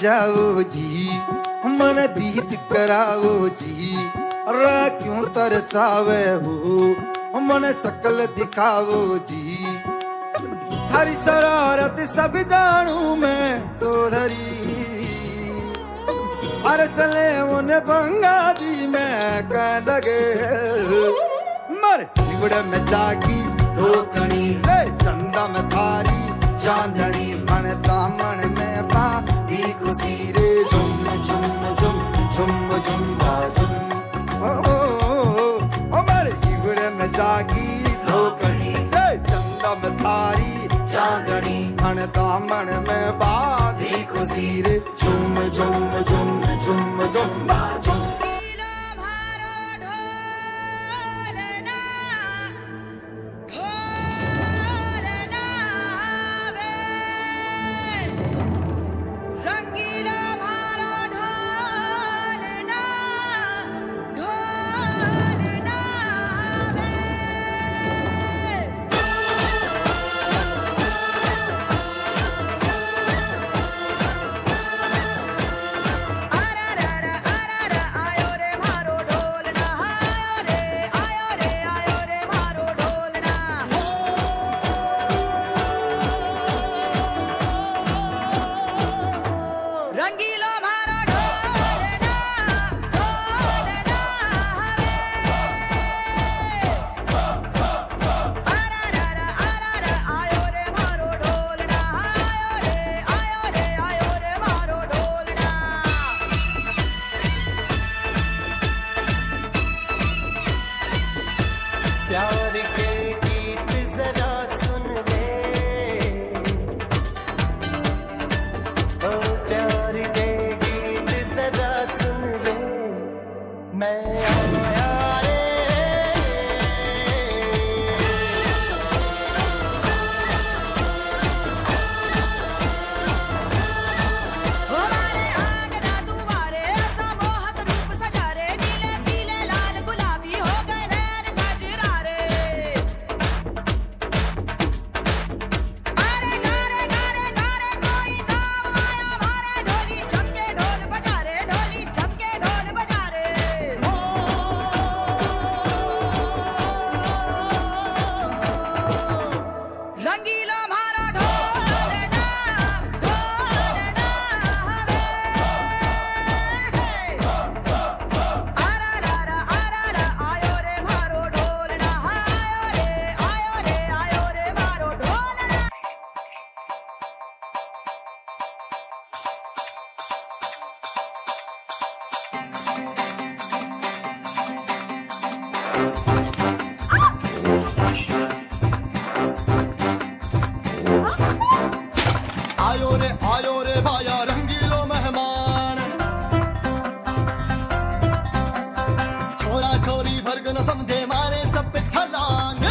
जाओ जी, मन बीत कराओ जी, रा क्यों तरसावे हो, मन शकल दिखाओ जी। थारी शरारत सब जानू मैं तो धरी, अरसले उन्हें भंगा दी मैं कह लगे। मर निगड़ में जागी धोकनी, चंदा में थारी चांदनी, मन दामन में पापी खुशी रे, झुम झुम झुम झुम झुम झुम। ओ मर निगड़ में जागी धोकनी, चंदा में थारी चांदनी, मन दामन में बाधी खुशी रे, झुम झुम झुम झुम झुम झुम। आयो रे भाया रंगीलो मेहमान, छोरा छोरी फर्क न समझे मारे सब पे छलांग।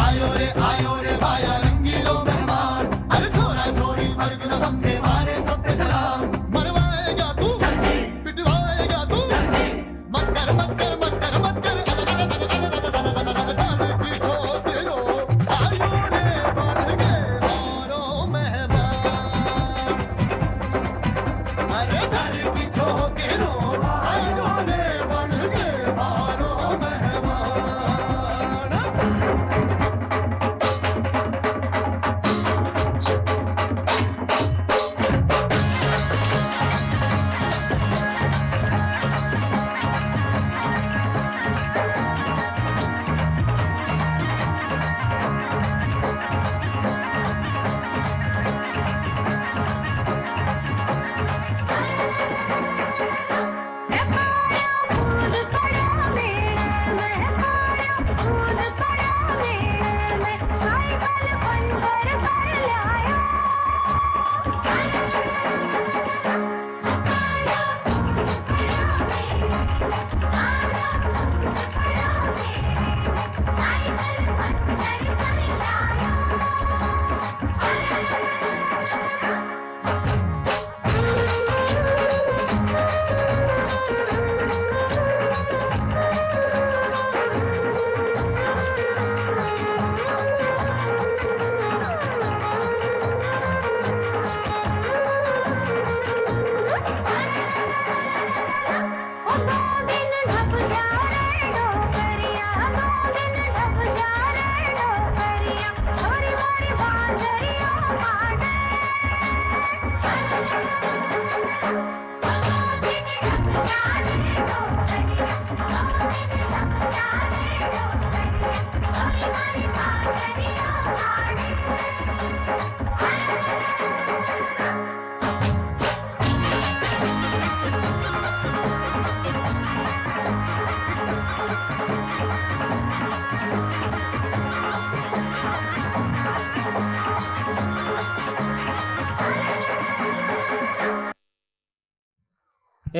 आयो रे भाया रंगीलो मेहमान, अरे छोरा छोरी फर्क न समझे मारे सब पे छलांग। मरवाएगा तू पिटवाएगा तू, मत कर मत कर मत कर मत कर,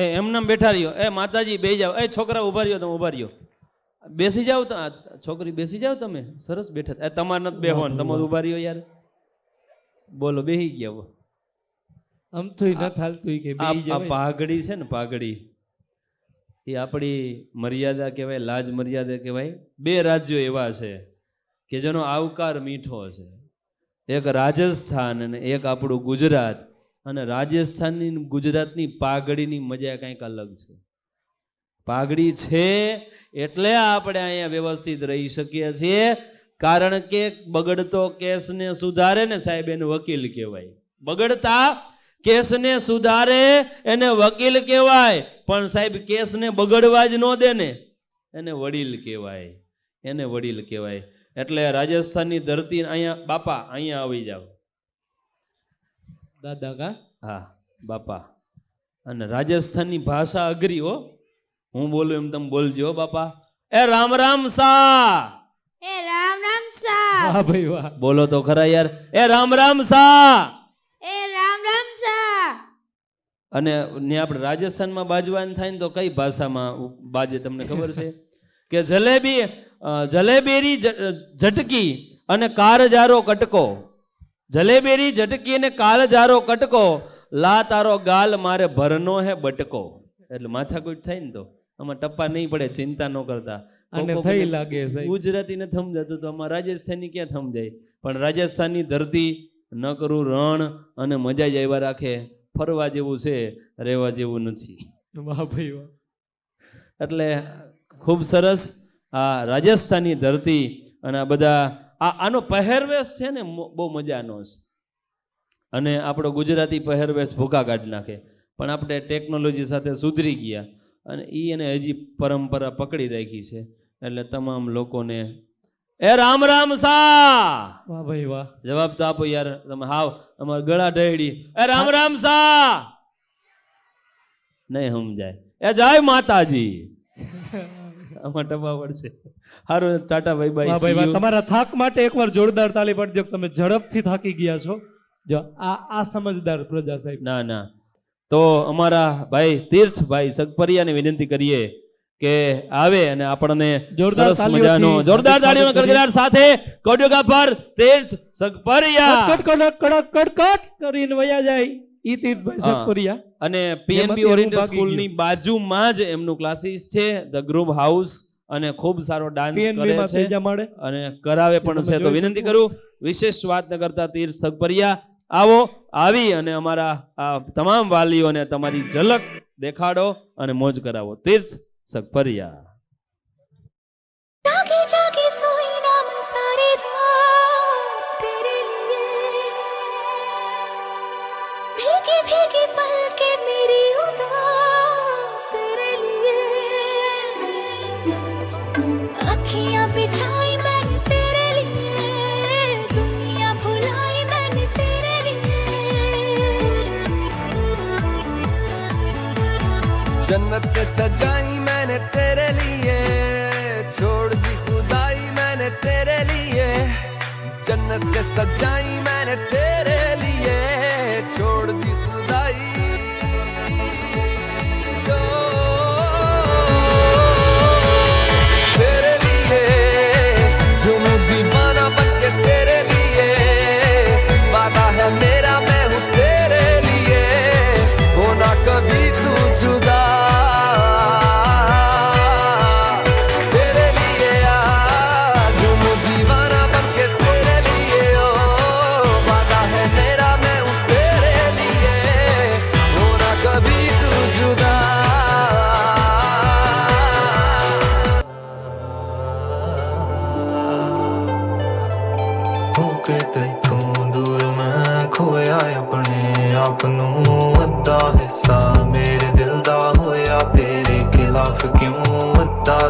એ એમનામ બેઠા રહ્યો. એ માતાજી બેસી જાઓ. એ છોકરા ઉભા રહ્યો, તમે ઉભા રહ્યો. બેસી જાઓ. છોકરી બેસી જાઓ, તમે સરસ બેઠા. એ તમારે નથી બેહવાનું, તમારે ઉભા રહ્યો યાર. બોલો, બેહી ગયા. આમ તો ન થાલતું કે આ પાઘડી છે ને, પાઘડી એ આપણી મર્યાદા કહેવાય, લાજ મર્યાદા કહેવાય. બે રાજ્યો એવા છે કે જેનો આવકાર મીઠો છે. એક રાજસ્થાન અને એક આપણું ગુજરાત. અને રાજસ્થાનની ગુજરાતની પાઘડીની મજા કંઈક અલગ છે. પાઘડી છે એટલે આપણે અહીંયા વ્યવસ્થિત રહી શકીએ છીએ. કારણ કે બગડતો કેસને સુધારે ને સાહેબ, એને વકીલ કહેવાય. બગડતા કેસને સુધારે એને વકીલ કહેવાય. પણ સાહેબ કેસને બગડવા જ ન દે ને, એને વડીલ કહેવાય. એને વડીલ કહેવાય. એટલે રાજસ્થાનની ધરતી અહીંયા બાપા, અહીંયા આવી જાઓ દાદા કા. હા બાપા. અને રાજસ્થાનની ભાષા અઘરી હો. હું બોલું એમ તમે બોલજો બાપા. એ રામ રામ સા. એ રામ રામ સા. વાહ ભાઈ વાહ. બોલો તો ખરા યાર. એ રામ રામ સા. એ રામ રામ સા. અને ને આપણે રાજસ્થાનમાં બાજવાનું થાય ને તો કઈ ભાષામાં બાજે તમને ખબર છે? કે જલેબેરી ઝટકી અને કારજારો કટકો. જલેબેરી ઝટકી અને કાળજારો કટકો. લા તારો ગાલ મારે ભરનો હે બટકો. એટલે માથાકૂટ થાય ને તો આમાં ટપ્પા નહીં પડે, ચિંતા ન કરતા. અને થઈ લાગે સાહેબ. ગુજરાતી ને સમજાતું તો આમાં રાજસ્થાની ક્યાં સમજાય? પણ રાજસ્થાનની ધરતી ન કરું રણ અને મજા જ આવ્યા રાખે. ફરવા જેવું છે, રહેવા જેવું નથી. વાહ ભાઈ વાહ. એટલે ખૂબ સરસ આ રાજસ્થાની ધરતી. અને આ બધા આનો પહેરવેશ છે ને બહુ મજાનો છે. અને આપણો ગુજરાતી પહેરવેશ ભૂકા કાઢી નાખે. પણ આપણે ટેકનોલોજી સાથે સુધરી ગયા અને એને હજી પરંપરા પકડી રાખી છે. એટલે તમામ લોકોને એ રામ રામ સા. વાહ ભાઈ વાહ. જવાબ તો આપો યાર. તમે હાવ અમારા ગળા ઢહેડી એ રામ રામ સા નહીં સમજાય. એ જય માતાજી. આમાં ટપા પડશે. સારું, ટાટા બાય બાય. વાહ ભાઈ વાહ. તમારા થાક માટે એકવાર જોરદાર તાલી પાડજો. તમે ઝડપથી થાકી ગયા છો. જો આ સમજદાર પ્રજા સાહેબ. ના ના, તો અમારા ભાઈ તીર્થભાઈ સગપરિયાને વિનંતી કરીએ કે આવે અને આપણને જોરદાર સરસ મજાનો જોરદાર તાળીઓના ગડગડાટ સાથે કોડિયોગ્રાફર તીર્થ સગપરિયા કડક કડક કડકટ કરીને વયા જાય. ઈ તીર્થભાઈ સગપરિયા. અને પીએનબી ઓરિએન્ટલ સ્કૂલની બાજુમાં જ એમનું ક્લાસીસ છે, ધ ગ્રુપ હાઉસ. અને ખૂબ સારો ડાન્સ કરે છે અને કરાવે પણ છે. તો વિનંતી કરું, વિશેષ વાત ન કરતા તીર્થ સગપરિયા આવો, આવી અને અમારા આ તમામ વાલીઓને તમારી ઝલક દેખાડો અને મોજ કરાવો. તીર્થ સગપરિયા. जागी जागी सोई ना मैं सारी रात तेरे लिए, भीगी भीगी पलकें मेरी उदास तेरे लिए, अखियां बिछाई मैंने तेरे लिए, दुनिया भुलाई मैंने तेरे लिए, जन्नत सजाई मैंने तेरे लिए, छोड़ दी खुदाई मैंने तेरे लिए, जन्नत सजाई मैंने तेरे लिए, छोड़ दी खुदाई। ओ, तेरे लिए जुनून दीवाना बनके तेरे लिए, वादा है मेरा मैं हूँ तेरे लिए, होना कभी तू जुदा।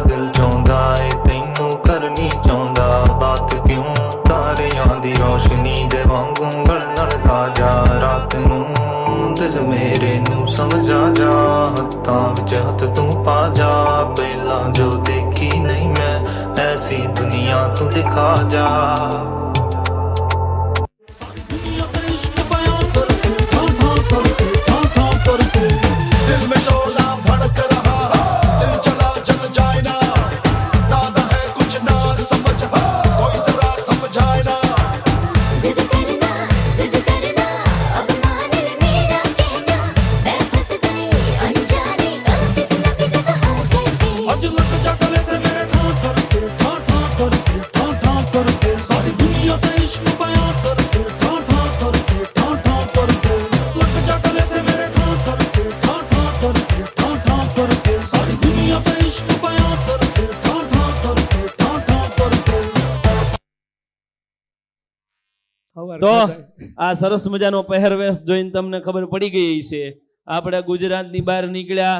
दिल चाहता है तेनू करनी चाहता बात क्यों तारियां दी रोशनी दे वांगू गलनदा जा रात नू दिल मेरे नू समझा जा हत्थां विच हत्थ तू पा जा पहला जो देखी नहीं मैं ऐसी दुनिया तू दिखा जा दुनिया से इश्क बयां करके था दिल में शोला સવાર તો થાય. આ સરસ મજાનો પહેરવેશ જોઈને તમને ખબર પડી ગઈ છે. આપણે ગુજરાતની બહાર નીકળ્યા,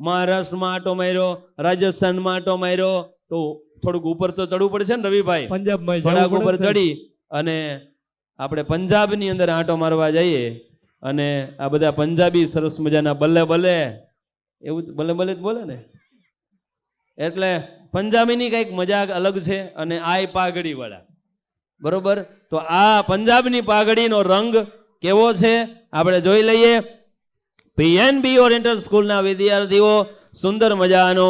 મહારાષ્ટ્રમાં આટો માર્યો, રાજસ્થાનમાં આટો માર્યો, તો થોડુંક ઉપર તો ચડવું પડશે ને રવિભાઈ? પંજાબમાં થોડાક જવું ઉપર પડે છે. ચડી અને આપણે પંજાબની અંદર આંટો મારવા જઈએ અને આ બધા પંજાબી સરસ મજાના બલ્લે બલ્લે એવું બલ્લે બલ્લે જ બોલે ને, એટલે પંજાબીની કંઈક મજાક અલગ છે. અને આ પાઘડી વાળા, બરોબર? તો આ પંજાબની પાઘડીનો રંગ કેવો છે આપણે જોઈ લઈએ. પીએનબી ઓરિએન્ટલ સ્કૂલના વિદ્યાર્થીઓ સુંદર મજાનો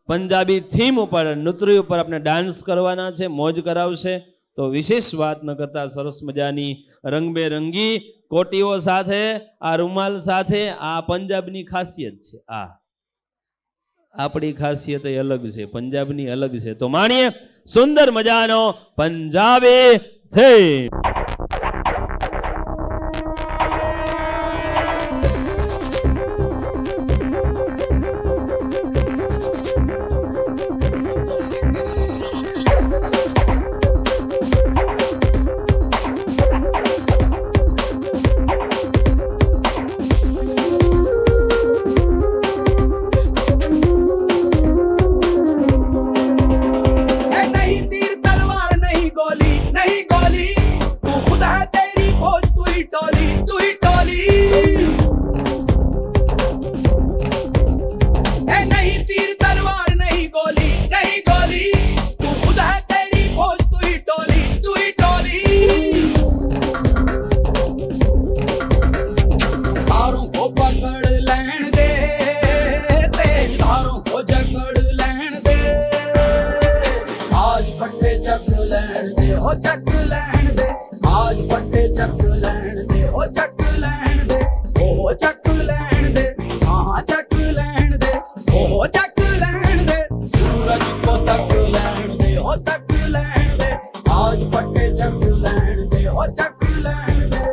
પંજાબી થીમ ઉપર, નૃત્ય ઉપર આપણે ડાન્સ કરવાના છે, મોજ કરાવશે. તો વિશેષ વાત ન કરતા સરસ મજાની રંગબેરંગી કોટીઓ સાથે, આ રૂમાલ સાથે, આ પંજાબની ખાસિયત છે. આ આપણી ખાસિયત એ અલગ છે, પંજાબની અલગ છે. તો માણીએ સુંદર મજાનો પંજાબી થીમ. नहीं तीर तलवार नहीं गोली नहीं गोली, तू खुद है तेरी फौज, तू ही टोली, तू ही टोली. है नहीं तीर तलवार नहीं गोली नहीं गोली, तू खुद है तेरी फौज, तू ही टोली, तू ही टोली. धारों को पकड़ लैण दे, तेज धारों को जकड़ लैण दे. आज पट्टे चक लैण दे, हो चक लैण दे. आज पट्टे चक लैण दे, हो चक लैण दे. हो चक लैण दे, हाँ चक लैण दे. हो चक लैण दे. सूरज को तक लैण दे, हो तक लैण दे. आज पट्टे चक लैण दे, हो चक लैण दे.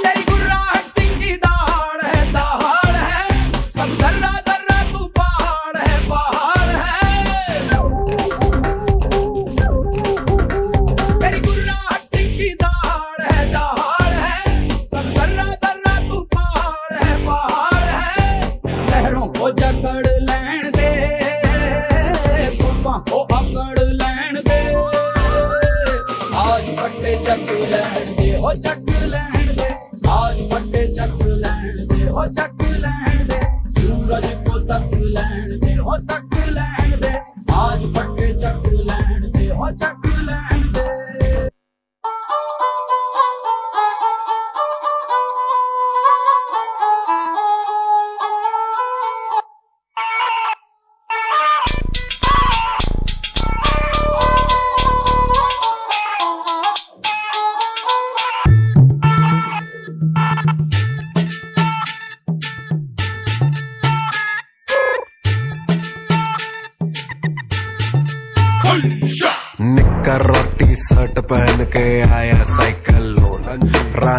तेरी गुर्राहट सिंह की दहाड़ है, दहाड़ है. सब जर्रा जर्रा तू पहाड़ है, पहाड़ है. तेरी गुर्राहट सिंह की दहाड़ है, दहाड़ है. सब जर्रा जर्रा तू पहाड़ है, पहाड़ है. लहरों को जकड़ लैण दे, तूफान को अकड़ लैण दे. आज पट्टे चक लैण दे, हो चक लैण दे. आज पट्टे चक लैण दे, हो चक लैण दे. सूरज को तक लैण दे, हो तक लैण दे. आज पट्टे चक लैण दे, हो चक लैण दे. निक्कर और टी शर्ट पहन के आया साइकिल लोन,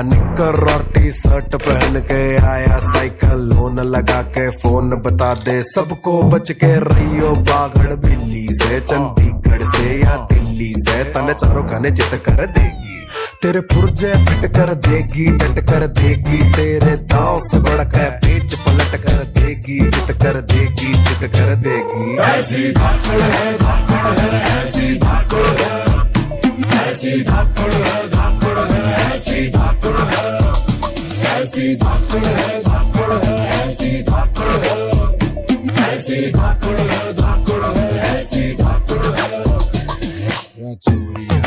निक्कर और टी शर्ट पहन के आया साइकिल लोन. लगा के फोन बता दे सबको बच के रहियो बागड़ बिल्ली से. चंडीगढ़ से या दिल्ली से तने चारों खाने चित कर देगी. तेरे पुर्जे फिट कर देगी, डट कर देगी. तेरे दांव से बड़क है पेच पलट कर देगी, चित कर देगी, चित कर देगी. ऐसी धाकड़ है, धाकड़ है, ऐसी धाकड़ है. ऐसी धाकड़ है, धाकड़ है, ऐसी धाकड़ है. ऐसी धाकड़ है, धाकड़ है, ऐसी धाकड़ है. ऐसी धाकड़ है, धाकड़ है, ऐसी धाकड़ है. चोरिया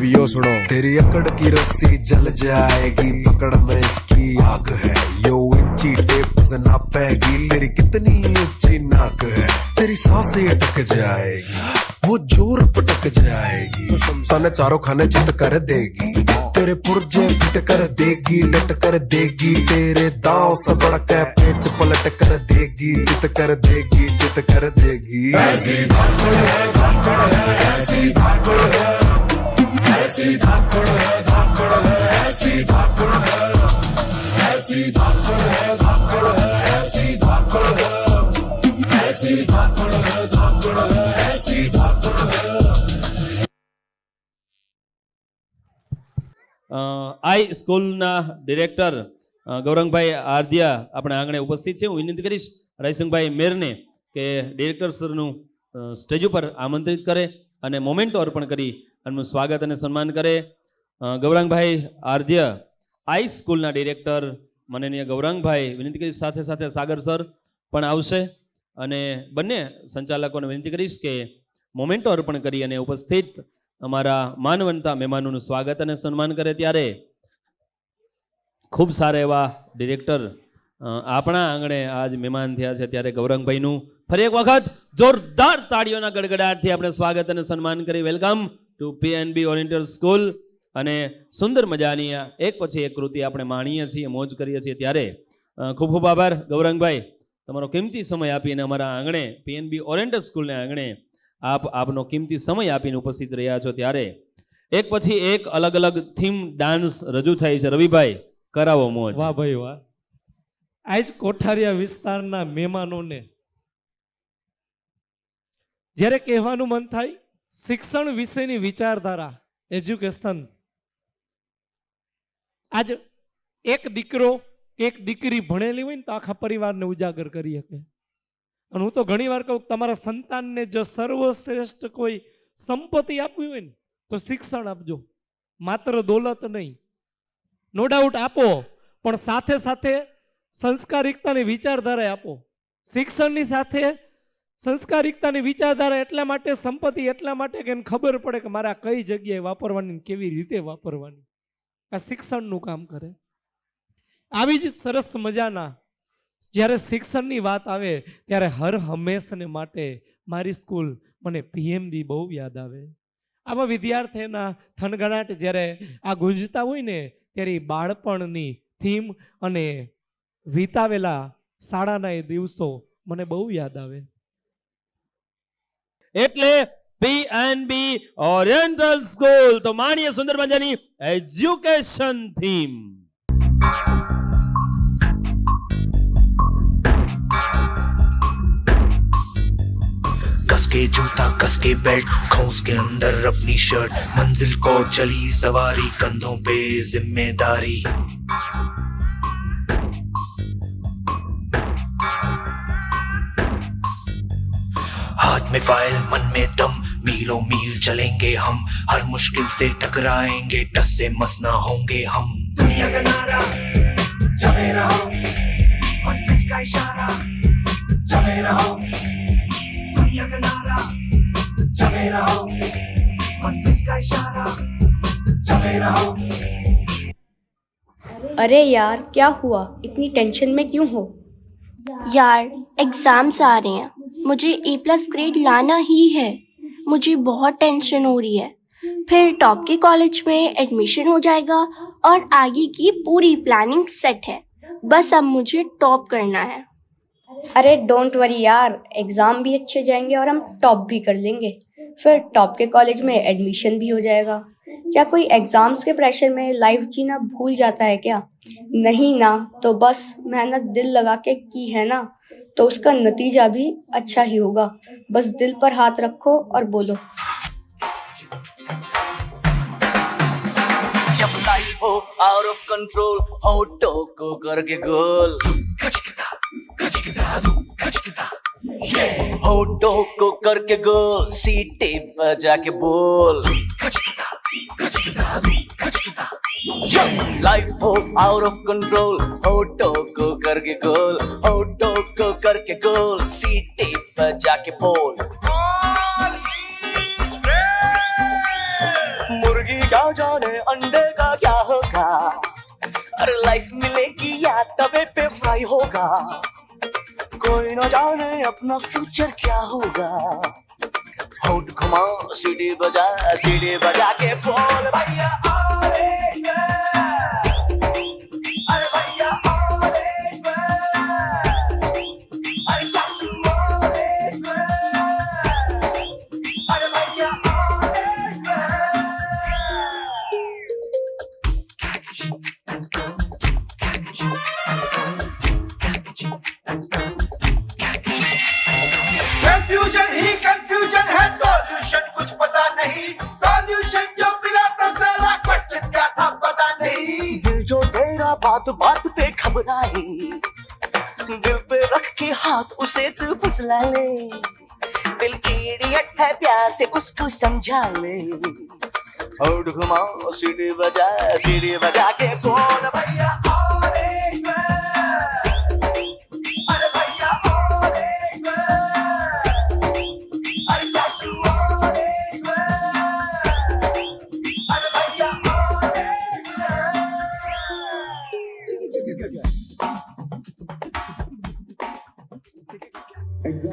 यो सुनो, तेरी अकड़ की रस्सी जल जाएगी, पकड़ में इसकी आग है. यो इंची टेप से नापेगी तेरी कितनी ऊंची नाक है. तेरी सांसें अटक जाएगी, वो जोर पटक जाएगी. तने चारों खाने चित कर देगी. तेरे पुर्जे फिट कर देगी, डट कर देगी, तेरे दांव से बढ़ के पेच पलट कर देगी, चित कर देगी, चित कर देगी। ऐसी धाकड़ है, धाकड़ है, ऐसी धाकड़ है, ऐसी धाकड़ है, धाकड़ है, ऐसी धाकड़ है, ऐसी धाकड़ है, धाकड़ है, ऐसी धाकड़ है, ऐसी धाकड़ है, धाकड़ है, ऐसी धाकड़ है। આઈ સ્કૂલના ડિરેક્ટર ગૌરંગભાઈ આરદિયા આપણા આંગણે ઉપસ્થિત છે. હું વિનંતી કરીશ રાયસિંગભાઈ મેરને કે ડિરેક્ટર સરનું સ્ટેજ ઉપર આમંત્રિત કરે અને મોમેન્ટો અર્પણ કરી એમનું સ્વાગત અને સન્માન કરે. ગૌરાંગભાઈ આરદિયા આઈ સ્કૂલના ડિરેક્ટર માનનીય ગૌરાંગભાઈ વિનંતી કરીશ, સાથે સાથે સાગર સર પણ આવશે અને બંને સંચાલકોને વિનંતી કરીશ કે મોમેન્ટો અર્પણ કરી અને ઉપસ્થિત અમારા માનવંતા મહેમાનોનું સ્વાગત અને સન્માન કરે. ત્યારે ખૂબ સારા એવા ડિરેક્ટર આપણા આંગણે આજ મહેમાન થયા છે, ત્યારે ગૌરંગભાઈનું ફરી એક વખત જોરદાર તાળીઓના ગડગડાટથી આપણે સ્વાગત અને સન્માન કરી. Welcome to PNB oriental school. અને સુંદર મજાની એક પછી એક કૃતિ આપણે માણીએ છીએ, મોજ કરીએ છીએ. ત્યારે ખૂબ ખૂબ આભાર ગૌરંગભાઈ, તમારો કિંમતી સમય આપીને અમારા આંગણે પીએનબી ઓરિએન્ટલ સ્કૂલના આંગણે આપનો કિંમતી સમય આપીને ઉપસ્થિત રહ્યા છો. ત્યારે એક પછી એક અલગ અલગ થીમ ડાન્સ રજૂ થાય છે. રવિભાઈ, કરાવો મોજ. વાહ ભાઈ વાહ. આજ કોઠારિયા વિસ્તારના મહેમાનોને જ્યારે કહેવાનું મન થાય શિક્ષણ વિશેની વિચારધારા, એજ્યુકેશન, આજ એક દીકરો એક દીકરી ભણેલી હોય ને તો આખા પરિવારને ઉજાગર કરી શકે. અને હું તો ઘણી વાર કહું, તમારા સંતાનને જો સર્વશ્રેષ્ઠ કોઈ સંપત્તિ આપવી હોય ને તો શિક્ષણ આપજો. માત્ર દોલત નહીં, નો ડાઉટ આપો, પણ સાથે સાથે સંસ્કારિકતાની વિચારધારા આપો. શિક્ષણની સાથે સંસ્કારિકતાની વિચારધારા એટલા માટે, સંપત્તિ એટલા માટે કે એને ખબર પડે કે મારે આ કઈ જગ્યાએ વાપરવાની, કેવી રીતે વાપરવાની. આ શિક્ષણનું કામ કરે. આવી જ સરસ મજાના જ્યારે શિક્ષણની વાત આવે ત્યારે હર હંમેશને માટે મારી સ્કૂલ મને પીએમબી બહુ યાદ આવે. આવા વિદ્યાર્થીના થનગણાટ જ્યારે આ ગુંજતા હોય ને ત્યારે બાળપણની થીમ અને વિતાવેલા શાળાના એ દિવસો મને બહુ યાદ આવે. એટલે પીએનબી ઓરિએન્ટલ સ્કૂલ તો માણીએ સુંદર મજાની એજ્યુકેશન થીમ. कस के जूता कस के बेल्ट खौस के अंदर अपनी शर्ट मंजिल को चली सवारी कंधों पे जिम्मेदारी हाथ में फाइल मन में दम मीलों मील चलेंगे हम हर मुश्किल से टकराएंगे टस से मस ना होंगे हम दुनिया का नारा जमे रहो मंजिल का इशारा जमे रहो दुनिया का नारा जमे रहो मंजिल का इशारा जमे रहो. अरे यार क्या हुआ, इतनी टेंशन में क्यों हो? यार एग्जाम्स आ रहे हैं, मुझे A+ ग्रेड लाना ही है. मुझे बहुत टेंशन हो रही है. फिर टॉप के कॉलेज में एडमिशन हो जाएगा और आगे की पूरी प्लानिंग सेट है. बस अब मुझे टॉप करना है. अरे डोंट वरी यार, एग्जाम भी अच्छे जाएंगे और हम टॉप भी कर लेंगे. फिर टॉप के कॉलेज में एडमिशन भी हो जाएगा. क्या कोई एग्जाम्स के प्रेशर में लाइफ जीना भूल जाता है क्या? नहीं ना. तो बस मेहनत दिल लगा के की है ना, तो उसका नतीजा भी अच्छा ही होगा. बस दिल पर हाथ रखो और बोलो. जब लाइफ हो आउट ऑफ कंट्रोल होठों को करके गोल, होठों को करके गोल सीटे बजा के बोल. लाइफ हो आउट ऑफ कंट्रोल होठों को करके गोल, होठों को करके गोल सीटे बजा के बोल. मुर्गी का जाने अंडे का क्या होगा, अरे लाइफ मिलेगी या तवे पे फ्राई होगा. कोई न जाने अपना फ्यूचर क्या होगा. होठ घुमा सीढ़ी बजा के बोल भैया. बात बात पे घबराए, दिल पे रख के हाथ उसे तू फुसला ले, दिल की इडियट है प्यार से उसको समझा ले। और घुमाओ सीढ़ी बजा के बोल भैया अरे भैया अरे चाचू अरे भैया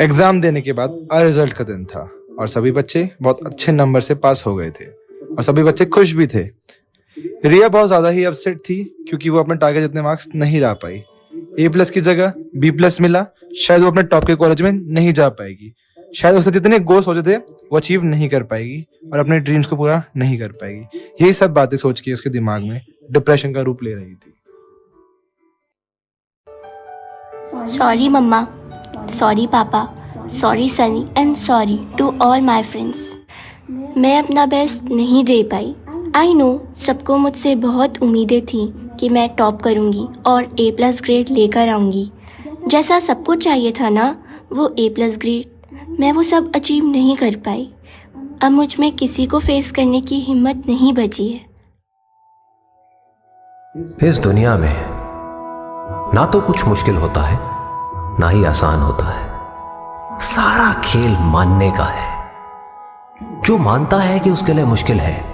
एग्जाम देने के बाद रिजल्ट का दिन था और सभी बच्चे बहुत अच्छे नंबर से पास हो गए थे और सभी बच्चे खुश भी थे। रिया बहुत ज्यादा ही अपसेट थी क्योंकि वो अपने टारगेट जितने मार्क्स नहीं ला पाई। A+ की जगह B+ मिला, शायद वो अपने टॉप के कॉलेज में नहीं जा पाएगी, शायद उसे जितने गोल सोचे थे वो अचीव नहीं कर पाएगी और अपने ड्रीम्स को पूरा नहीं कर पाएगी। यही सब बातें सोच के उसके दिमाग में डिप्रेशन का रूप ले रही थी। Sorry mamma, sorry papa, sorry Sunny and sorry to all my friends. मैं अपना बेस्ट नहीं दे पाई। आई नो सबको मुझसे बहुत उम्मीदें थी कि मैं टॉप करूँगी और A+ ग्रेड लेकर आऊँगी। जैसा सबको चाहिए था ना वो A+ ग्रेड, मैं वो सब अचीव नहीं कर पाई। अब मुझ में किसी को फेस करने की हिम्मत नहीं बची है। इस दुनिया में ना तो कुछ मुश्किल होता है ना ही आसान होता है। सारा खेल मानने का है। जो मानता है कि उसके लिए मुश्किल है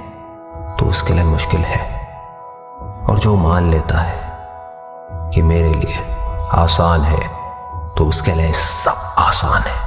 तो उसके लिए मुश्किल है, और जो मान लेता है कि मेरे लिए आसान है तो उसके लिए सब आसान है।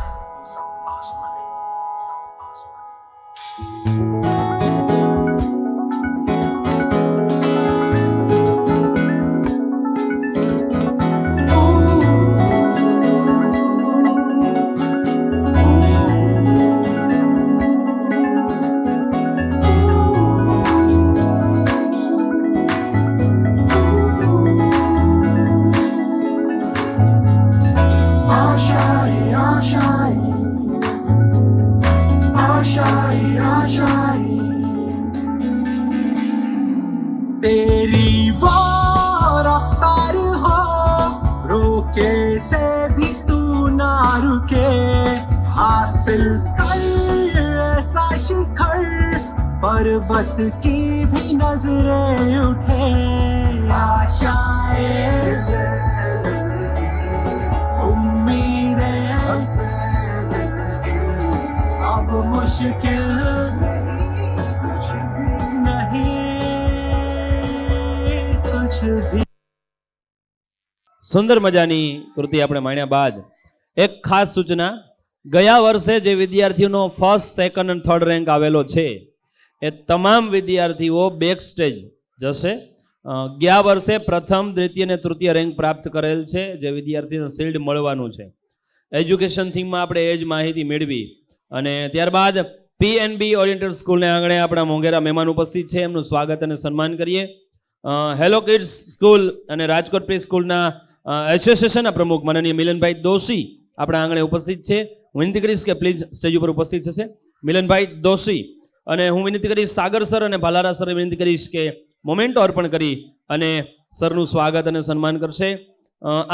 तेरी वो रफ्तार हो रोके से भी तू ना रुके, हासिल कर ऐसा शिखर पर्वत की भी नजरें उठे। आशाएं उम्मीदें अब मुश्किल સુંદર મજાની કૃતિ આપણે માણ્યા બાદ એક ખાસ સૂચના, ગયા વર્ષે જે વિદ્યાર્થીઓનો ફર્સ્ટ, સેકન્ડ અને થર્ડ રેન્ક આવેલો છે એ તમામ વિદ્યાર્થીઓ બેક સ્ટેજ જશે. ગયા વર્ષે પ્રથમ, દ્વિતીય અને તૃતીય રેન્ક પ્રાપ્ત કરેલ છે જે વિદ્યાર્થીને શિલ્ડ મળવાનું છે. એજ્યુકેશન થીમમાં આપણે એ જ માહિતી મેળવી અને ત્યારબાદ PNB ઓરિએન્ટેડ સ્કૂલને આંગણે આપણા મોંઘેરા મહેમાન ઉપસ્થિત છે, એમનું સ્વાગત અને સન્માન કરીએ. હેલો કિડ્સ સ્કૂલ અને રાજકોટ પ્રી સ્કૂલના એસોસિએશનના પ્રમુખ માનનીય મિલનભાઈ દોશી આપણા આંગણે ઉપસ્થિત છે. હું વિનંતી કરીશ કે પ્લીઝ સ્ટેજ ઉપર ઉપસ્થિત થશે મિલનભાઈ દોશી. અને હું વિનંતી કરીશ સાગર સર અને ભાલારા સર વિનંતી કરીશ કે મોમેન્ટો અર્પણ કરી અને સરનું સ્વાગત અને સન્માન કરશે.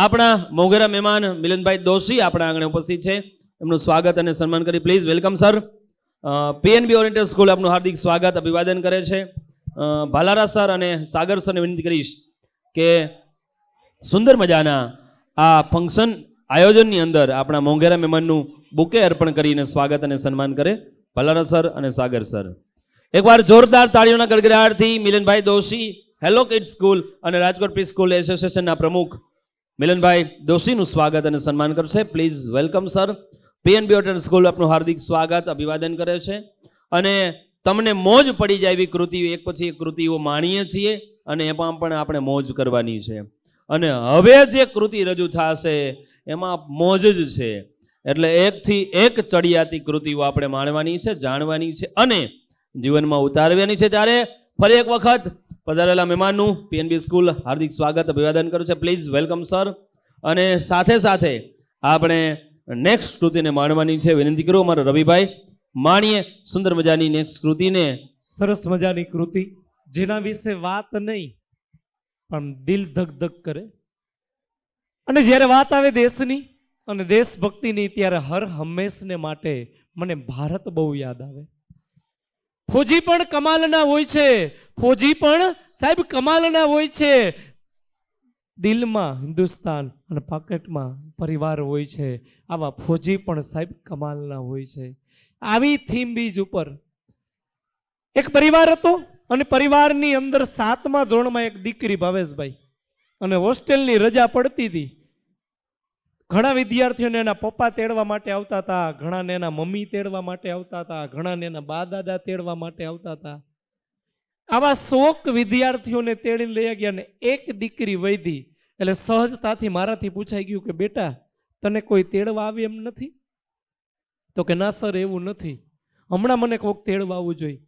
આપણા મોંઘેરા મહેમાન મિલનભાઈ દોશી આપણા આંગણે ઉપસ્થિત છે, એમનું સ્વાગત અને સન્માન કરી please welcome sir. PNB oriented school આપનું હાર્દિક સ્વાગત અભિવાદન કરે છે. ભાલારા સર અને સાગર સરને વિનંતી કરીશ કે સુંદર મજાના આ ફંક્શન આયોજનની અંદર આપણા મોંઘેરા મહેમાનનું બુકે અર્પણ કરીને સ્વાગત અને સન્માન કરે ભાલારા સર અને સાગર સર. એકવાર જોરદાર તાળીઓના ગડગડાટથી મિલનભાઈ દોશી, હેલો કિડ્સ સ્કૂલ અને રાજકોટ પ્રી સ્કૂલ એસોસિએશનના પ્રમુખ મિલનભાઈ દોશીનું સ્વાગત અને સન્માન કરશે. Please welcome sir. PNB oriented school આપનું હાર્દિક સ્વાગત અભિવાદન કરે છે. અને તમને મોજ પડી જાય એવી કૃતિઓ એક પછી એક કૃતિઓ માણીએ છીએ અને એમાં પણ આપણે મોજ કરવાની છે. અને હવે જે કૃતિ રજૂ થશે એમાં મોજ જ છે, એટલે એકથી એક ચડિયાતી કૃતિઓ આપણે માણવાની છે, જાણવાની છે અને જીવનમાં ઉતારવાની છે. ત્યારે ફરી એક વખત પધારેલા મહેમાનનું PNB સ્કૂલ હાર્દિક સ્વાગત અભિવાદન કરું છે. Please welcome sir. અને સાથે સાથે આપણે નેક્સ્ટ કૃતિને માણવાની છે. વિનંતી કરું અમારા રવિભાઈ માણીએ સુંદર મજાની નેક્સ્ટ કૃતિને. સરસ મજાની કૃતિ જેના વિશે વાત નહીં પણ દિલ ધક ધક કરે. અને જ્યારે વાત આવે દેશની અને દેશભક્તિની ત્યારે હર હંમેશને માટે મને ભારત બહુ યાદ આવે. ફોજી પણ કમાલના હોય છે, ફોજી પણ સાહેબ કમાલના હોય છે. દિલમાં હિન્દુસ્તાન અને પાકેટમાં પરિવાર હોય છે. આવા ફોજી પણ સાહેબ કમાલના હોય છે. આવી થીમ બીજ ઉપર એક પરિવાર હતો અને પરિવારની અંદર 7મા ધોરણમાં એક દીકરી ભાવેશભાઈ, અને હોસ્ટેલની રજા પડતી હતી. ઘણા વિદ્યાર્થીઓને એના પપ્પા તેડવા માટે આવતા હતા, ઘણાને એના મમ્મી તેડવા માટે આવતા હતા, ઘણાને એના બા દાદા તેડવા માટે આવતા હતા. આવા 100 વિદ્યાર્થીઓને તેડીને લઈ ગયા અને એક દીકરી વૈધી. એટલે સહજતાથી મારાથી પૂછાઈ ગયું કે બેટા તને કોઈ તેડવા આવે એમ નથી? તો કે ના સર એવું નથી, હમણાં મને કોઈક તેડવા આવવું જોઈએ.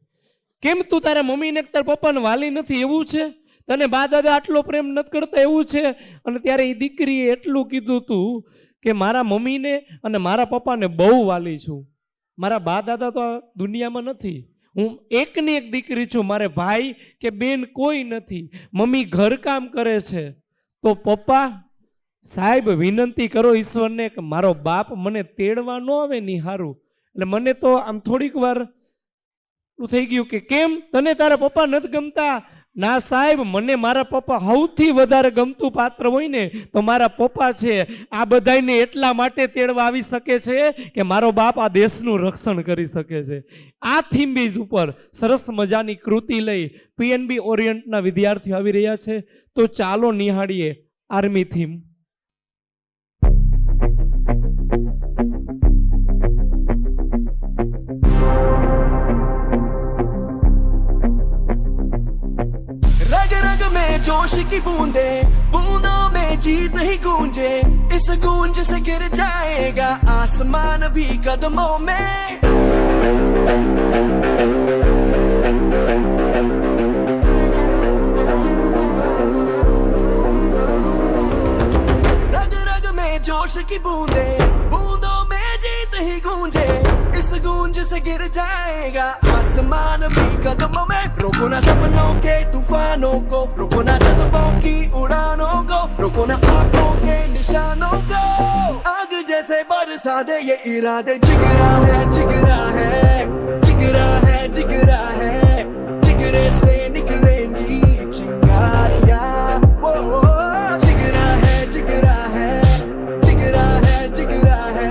કેમ તું તારા મમ્મીને તારા પપ્પાને વાલી નથી એવું છે? તને બા દાદા આટલો પ્રેમ નથી કરતા એવું છે? અને ત્યારે એ દીકરીએ એટલું કીધું તું કે મારા મમ્મીને અને મારા પપ્પાને બહુ વાલી છું, મારા બા દાદા તો આ દુનિયામાં નથી, હું એકની એક દીકરી છું, મારે ભાઈ કે બેન કોઈ નથી, મમ્મી ઘરકામ કરે છે. તો પપ્પા સાહેબ વિનંતી કરો ઈશ્વરને કે મારો બાપ મને તેડવા ન આવે ની હારું. એટલે મને તો આમ થોડીક વાર થઈ ગયું કે કેમ તને તારા પપ્પા નથી ગમતા? ના સાહેબ, મને મારા પપ્પા સૌથી વધારે ગમતું પાત્ર હોય ને તો મારા પપ્પા છે. આ બધાને એટલા માટે તેડવા આવી શકે છે કે મારો બાપ આ દેશનું રક્ષણ કરી શકે છે. આ થીમ બેઝ ઉપર સરસ મજાની કૃતિ લઈ પીએનબી ઓરિયન્ટના વિદ્યાર્થીઓ આવી રહ્યા છે. તો ચાલો નિહાળીએ આર્મી થીમ. रग रग में जोश की बूंदे, बूंदों में जीत ही गूंजे, इस गूंज से गिर जाएगा आसमान भी कदमों में. रग रग में जोश की बूंदे, बूंदों में जीत ही गूंजे, इस गूंज से गिर जाएगा आसमान भी कदमों में. रोको ना सपनों के तूफानों को, रोको ना जज्बों की उड़ानों को, रोको ना आंखों के निशानों को. आग जैसे बरसा दे ये इरादे, जिगरा है जिगरा है जिगरा है जिगरा है, जिगरे से निकलेंगी चिंगारियां. ओ जिगरा है जिगरा है जिगरा है जिगरा है,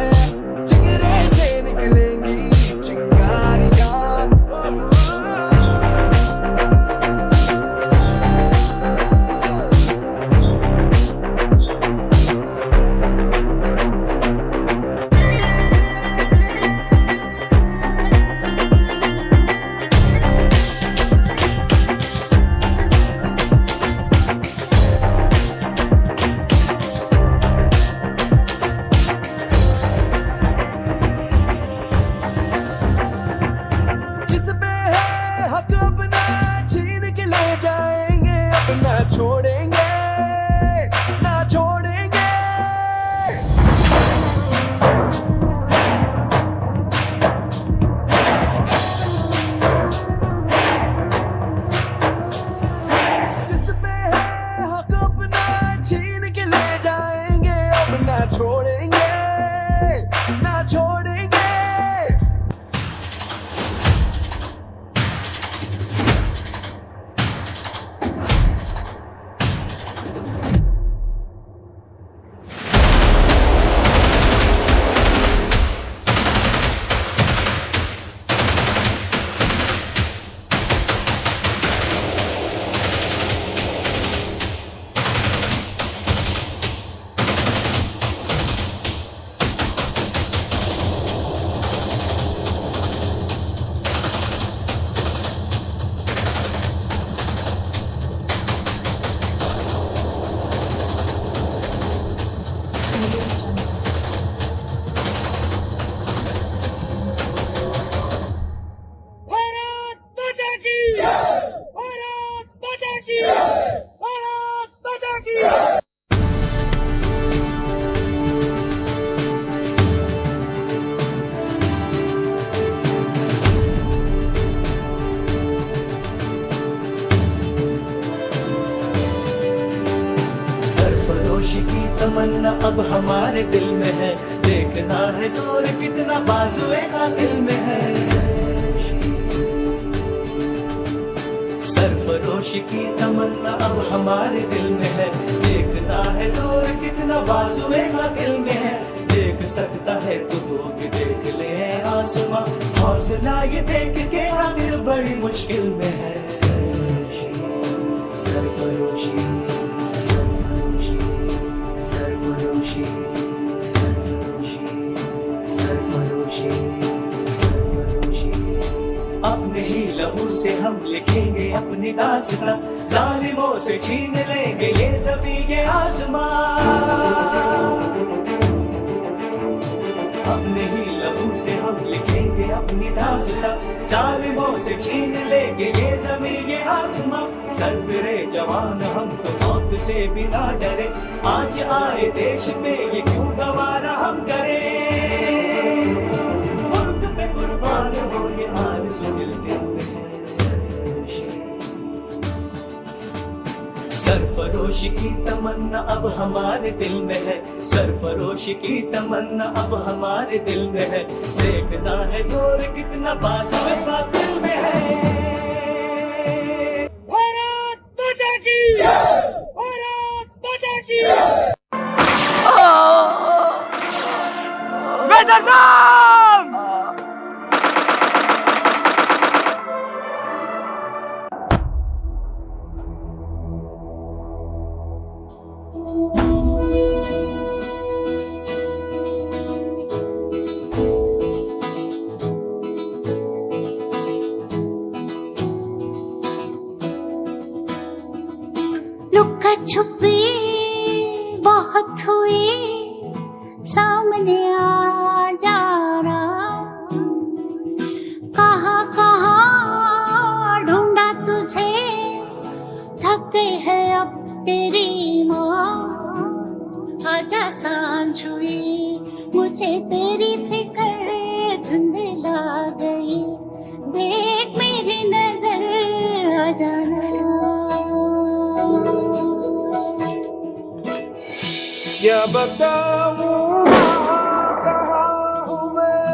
जिगरे से निकलेंगी चिंगारियां. अब हमारे दिल में है, देखना है जोर कितना बाजुए का दिल में है। सरफरोशी की तमन्ना अब हमारे दिल में है, देखना है जोर कितना बाजुए का दिल में है। देख सकता है तो भी देख ले आसमां, हौसला ये देख के हाँ दिल बड़ी मुश्किल में है। सरफरोशी सरफरोशी सरफरोशी सरफरोशी सरफरोशी सरफरोशी। अपने ही लहू से हम लिखेंगे अपनी दास्तां, जालिमों से छीन लेंगे ये ज़मीं ये आसमां। अपने ही लहू से हम लिखेंगे अपनी दास्तां, जालिमों से छीन लेंगे ये ज़मीं ये आसमां। सरफिरे जवान हम तो मौत से भी ना डरे, आज आए देश पे ये क्यों गवारा हम करें। मुल्क पे कुर्बान हो ये आरज़ू दिल में है। सरफरोशी की तमन्ना अब हमारे दिल में है, सरफरोशी की तमन्ना अब हमारे दिल में है। देखना है जोर कितना बाजुए का दिल में है। भारत माता की भारत माता की। मेजर राम लुका छुपी बहुत हुई, सामने आ जाना। कहाँ कहाँ ढूंढा तुझे, थक गई है अब तेरी माँ। आजा सांझ हुई, मुझे तेरी फिक्र धुंधला गई। देख मेरी नजर आ जाना। क्या बताऊं कहाँ हूँ मैं,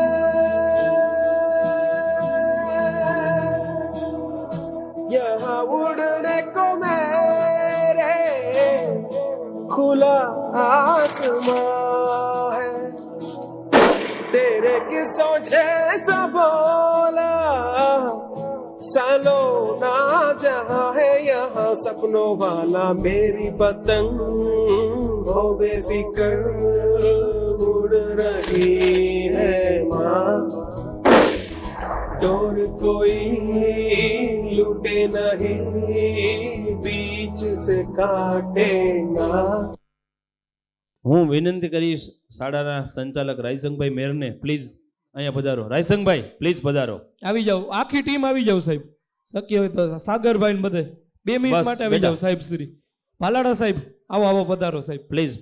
यहाँ उड़ने को मेरे खुला आसमां है। तेरे किस्सों जैसा बोला सालों ना जहाँ है यहाँ सपनों वाला। मेरी पतंग हो बेफिक्र उड़ रही है माँ। डोर कोई लूटे नहीं, बीच से काटे ना। હું વિનંતી કરીશ શાળાના સંચાલક રાયસંગભાઈ મેરને પ્લીઝ અહીંયા પધારો. રાયસંગભાઈ પ્લીઝ પધારો. આવી જાઓ, આખી ટીમ આવી જાઓ સાહેબ. શક્ય હોય તો સાગરભાઈ ને બધે 2 મિનિટ માટે આવી જાઓ સાહેબ. શ્રી ભાલાડા સાહેબ આવો આવો પધારો સાહેબ પ્લીઝ.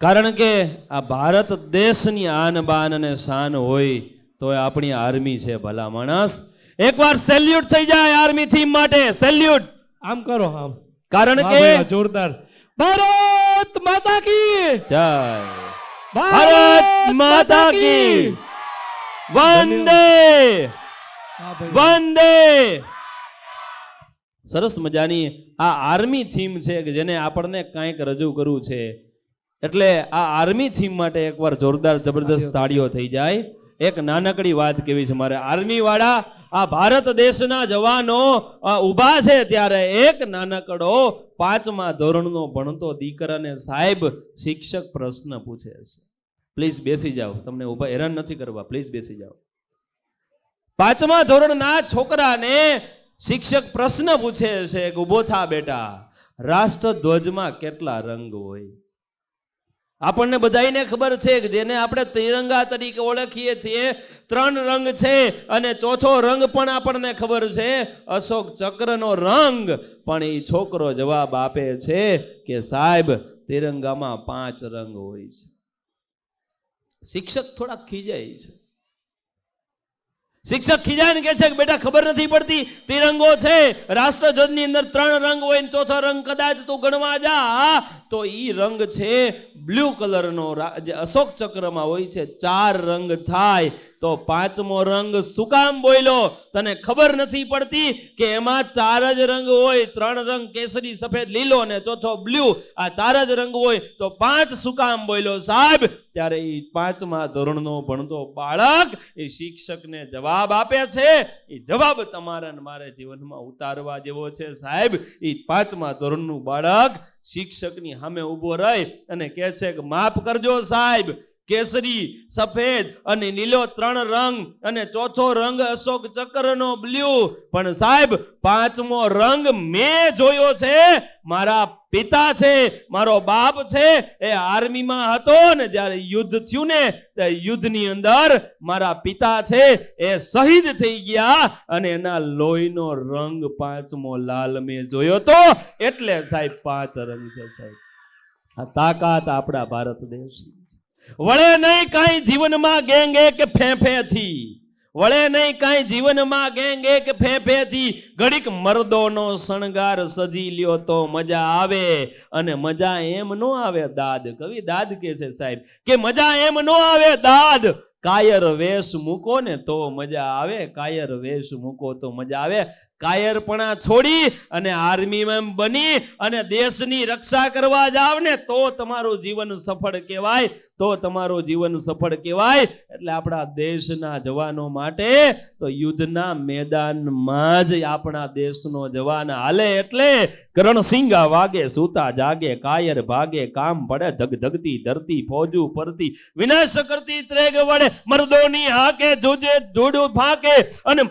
કારણ કે આ ભારત દેશની આન બાન અને શાન હોય તો એ આપણી આર્મી છે ભલા માણસ. એકવાર સેલ્યુટ થઈ જાય આર્મી થીમ માટે. સેલ્યુટ આમ કરો આમ. કારણ કે જોરદાર. ભારત માતા કી જય. ભારત માતા કી વંદે વંદે. સરસ મજાની આ આર્મી થીમ છે કે જેને આપણને કંઈક રજૂ કરવું છે. એટલે આ આર્મી થીમ માટે એકવાર જોરદાર જબરદસ્ત તાળીઓ થઈ જાય. એક નાનકડી વાત કેવી છે મારે. આર્મી વાળા આ ભારત દેશના જવાનો ઊભા છે ત્યારે એક નાનકડો 5મા ધોરણનો ભણતો દીકરાને સાહેબ શિક્ષક પ્રશ્ન પૂછે છે. પ્લીઝ બેસી જાઓ. તમને ઊભા હેરાન નથી કરવા. પ્લીઝ બેસી જાઓ. 5મા ધોરણના છોકરાને શિક્ષક પ્રશ્ન પૂછે છે કે ઊભો થા બેટા, રાષ્ટ્રધ્વજમાં કેટલા રંગ હોય? આપણને બધાઈને ખબર છે કે જેને આપણે તિરંગા તરીકે ઓળખીએ છીએ 3 રંગ છે અને ચોથો રંગ પણ આપણને ખબર છે અશોક ચક્રનો રંગ. પણ એ છોકરો જવાબ આપે છે કે સાહેબ તિરંગામાં 5 રંગ હોય છે. શિક્ષક થોડા ખીજાય છે. શિક્ષક ખીજાઈને કહે છે કે બેટા ખબર નથી પડતી, તિરંગો છે, રાષ્ટ્રધ્વજની અંદર 3 રંગ હોય ને ચોથો રંગ કદાચ તું ગણવા જા તો ઈ રંગ છે બ્લુ કલરનો, જે અશોક ચક્રમાં હોય છે 4 રંગ થાય તો 5મો રંગ શું કામ બોલ્યો? તને ખબર નથી પડતી કે એમાં 4 જ રંગ હોય, 3 રંગ કેસરી, સફેદ, લીલો અને ચોથો બ્લુ, આ 4 જ રંગ હોય તો 5 શું કામ બોલ્યો સાહેબ? ત્યારે એ 5મા ધોરણનો ભણતો બાળક એ શિક્ષકને જવાબ આપે છે. એ જવાબ તમારા ને મારે જીવનમાં ઉતારવા જેવો છે સાહેબ. એ 5મા ધોરણનું બાળક શિક્ષકની સામે ઊભો રહી અને કહે છે કે માફ કરજો સાહેબ, કેસરી, સફેદ અને લીલો 3 રંગ અને ચોથો રંગ અશોક ચક્રનો બ્લુ, પણ સાહેબ 5મો રંગ મેં જોયો છે. મારા પિતા છે, મારો બાપ છે, એ આર્મીમાં હતો ને જ્યારે યુદ્ધ થયું ને તે યુદ્ધની અંદર મારા પિતા છે એ શહીદ થઈ ગયા અને એના લોહીનો રંગ 5મો લાલ મેં જોયો તો, એટલે સાહેબ 5 રંગ છે સાહેબ. આ તાકાત આપણા ભારત દેશની. વળે નહીં કાંઈ જીવનમાં ગેંગે કે ફેંફેથી, વળે નહીં કાંઈ જીવનમાં ગેંગે કે ફેંફેથી, ઘડીક મર્દોનો શણગાર સજી લ્યો તો મજા આવે, અને મજા એમ નો આવે દાદ. કવિ દાદ કે છે સાહેબ કે મજા એમ નો આવે દાદ, કાયર વેશ મૂકો ને તો મજા આવે, કાયર વેશ મૂકો તો મજા આવે. કાયરપણા છોડી અને આર્મીમાં બની અને દેશની રક્ષા કરવા જાવ ને તો તમારું જીવન સફળ કહેવાય, તો તમારું જીવન સફળ કહેવાય. એટલે આપણા દેશના જવાનો માટે તો યુદ્ધના મેદાનમાં જ આપણા દેશનો જવાન હાલે. એટલે કરણસિંગા વાગે, સૂતા જાગે, કાયર ભાગે, કામ પડે ધગધગતી ધરતી, ફોજુ પરતી, વિનાશ કરતી ત્રેગ વડે, મર્દોની હાકે જુજે ધૂડું ફાકે, અને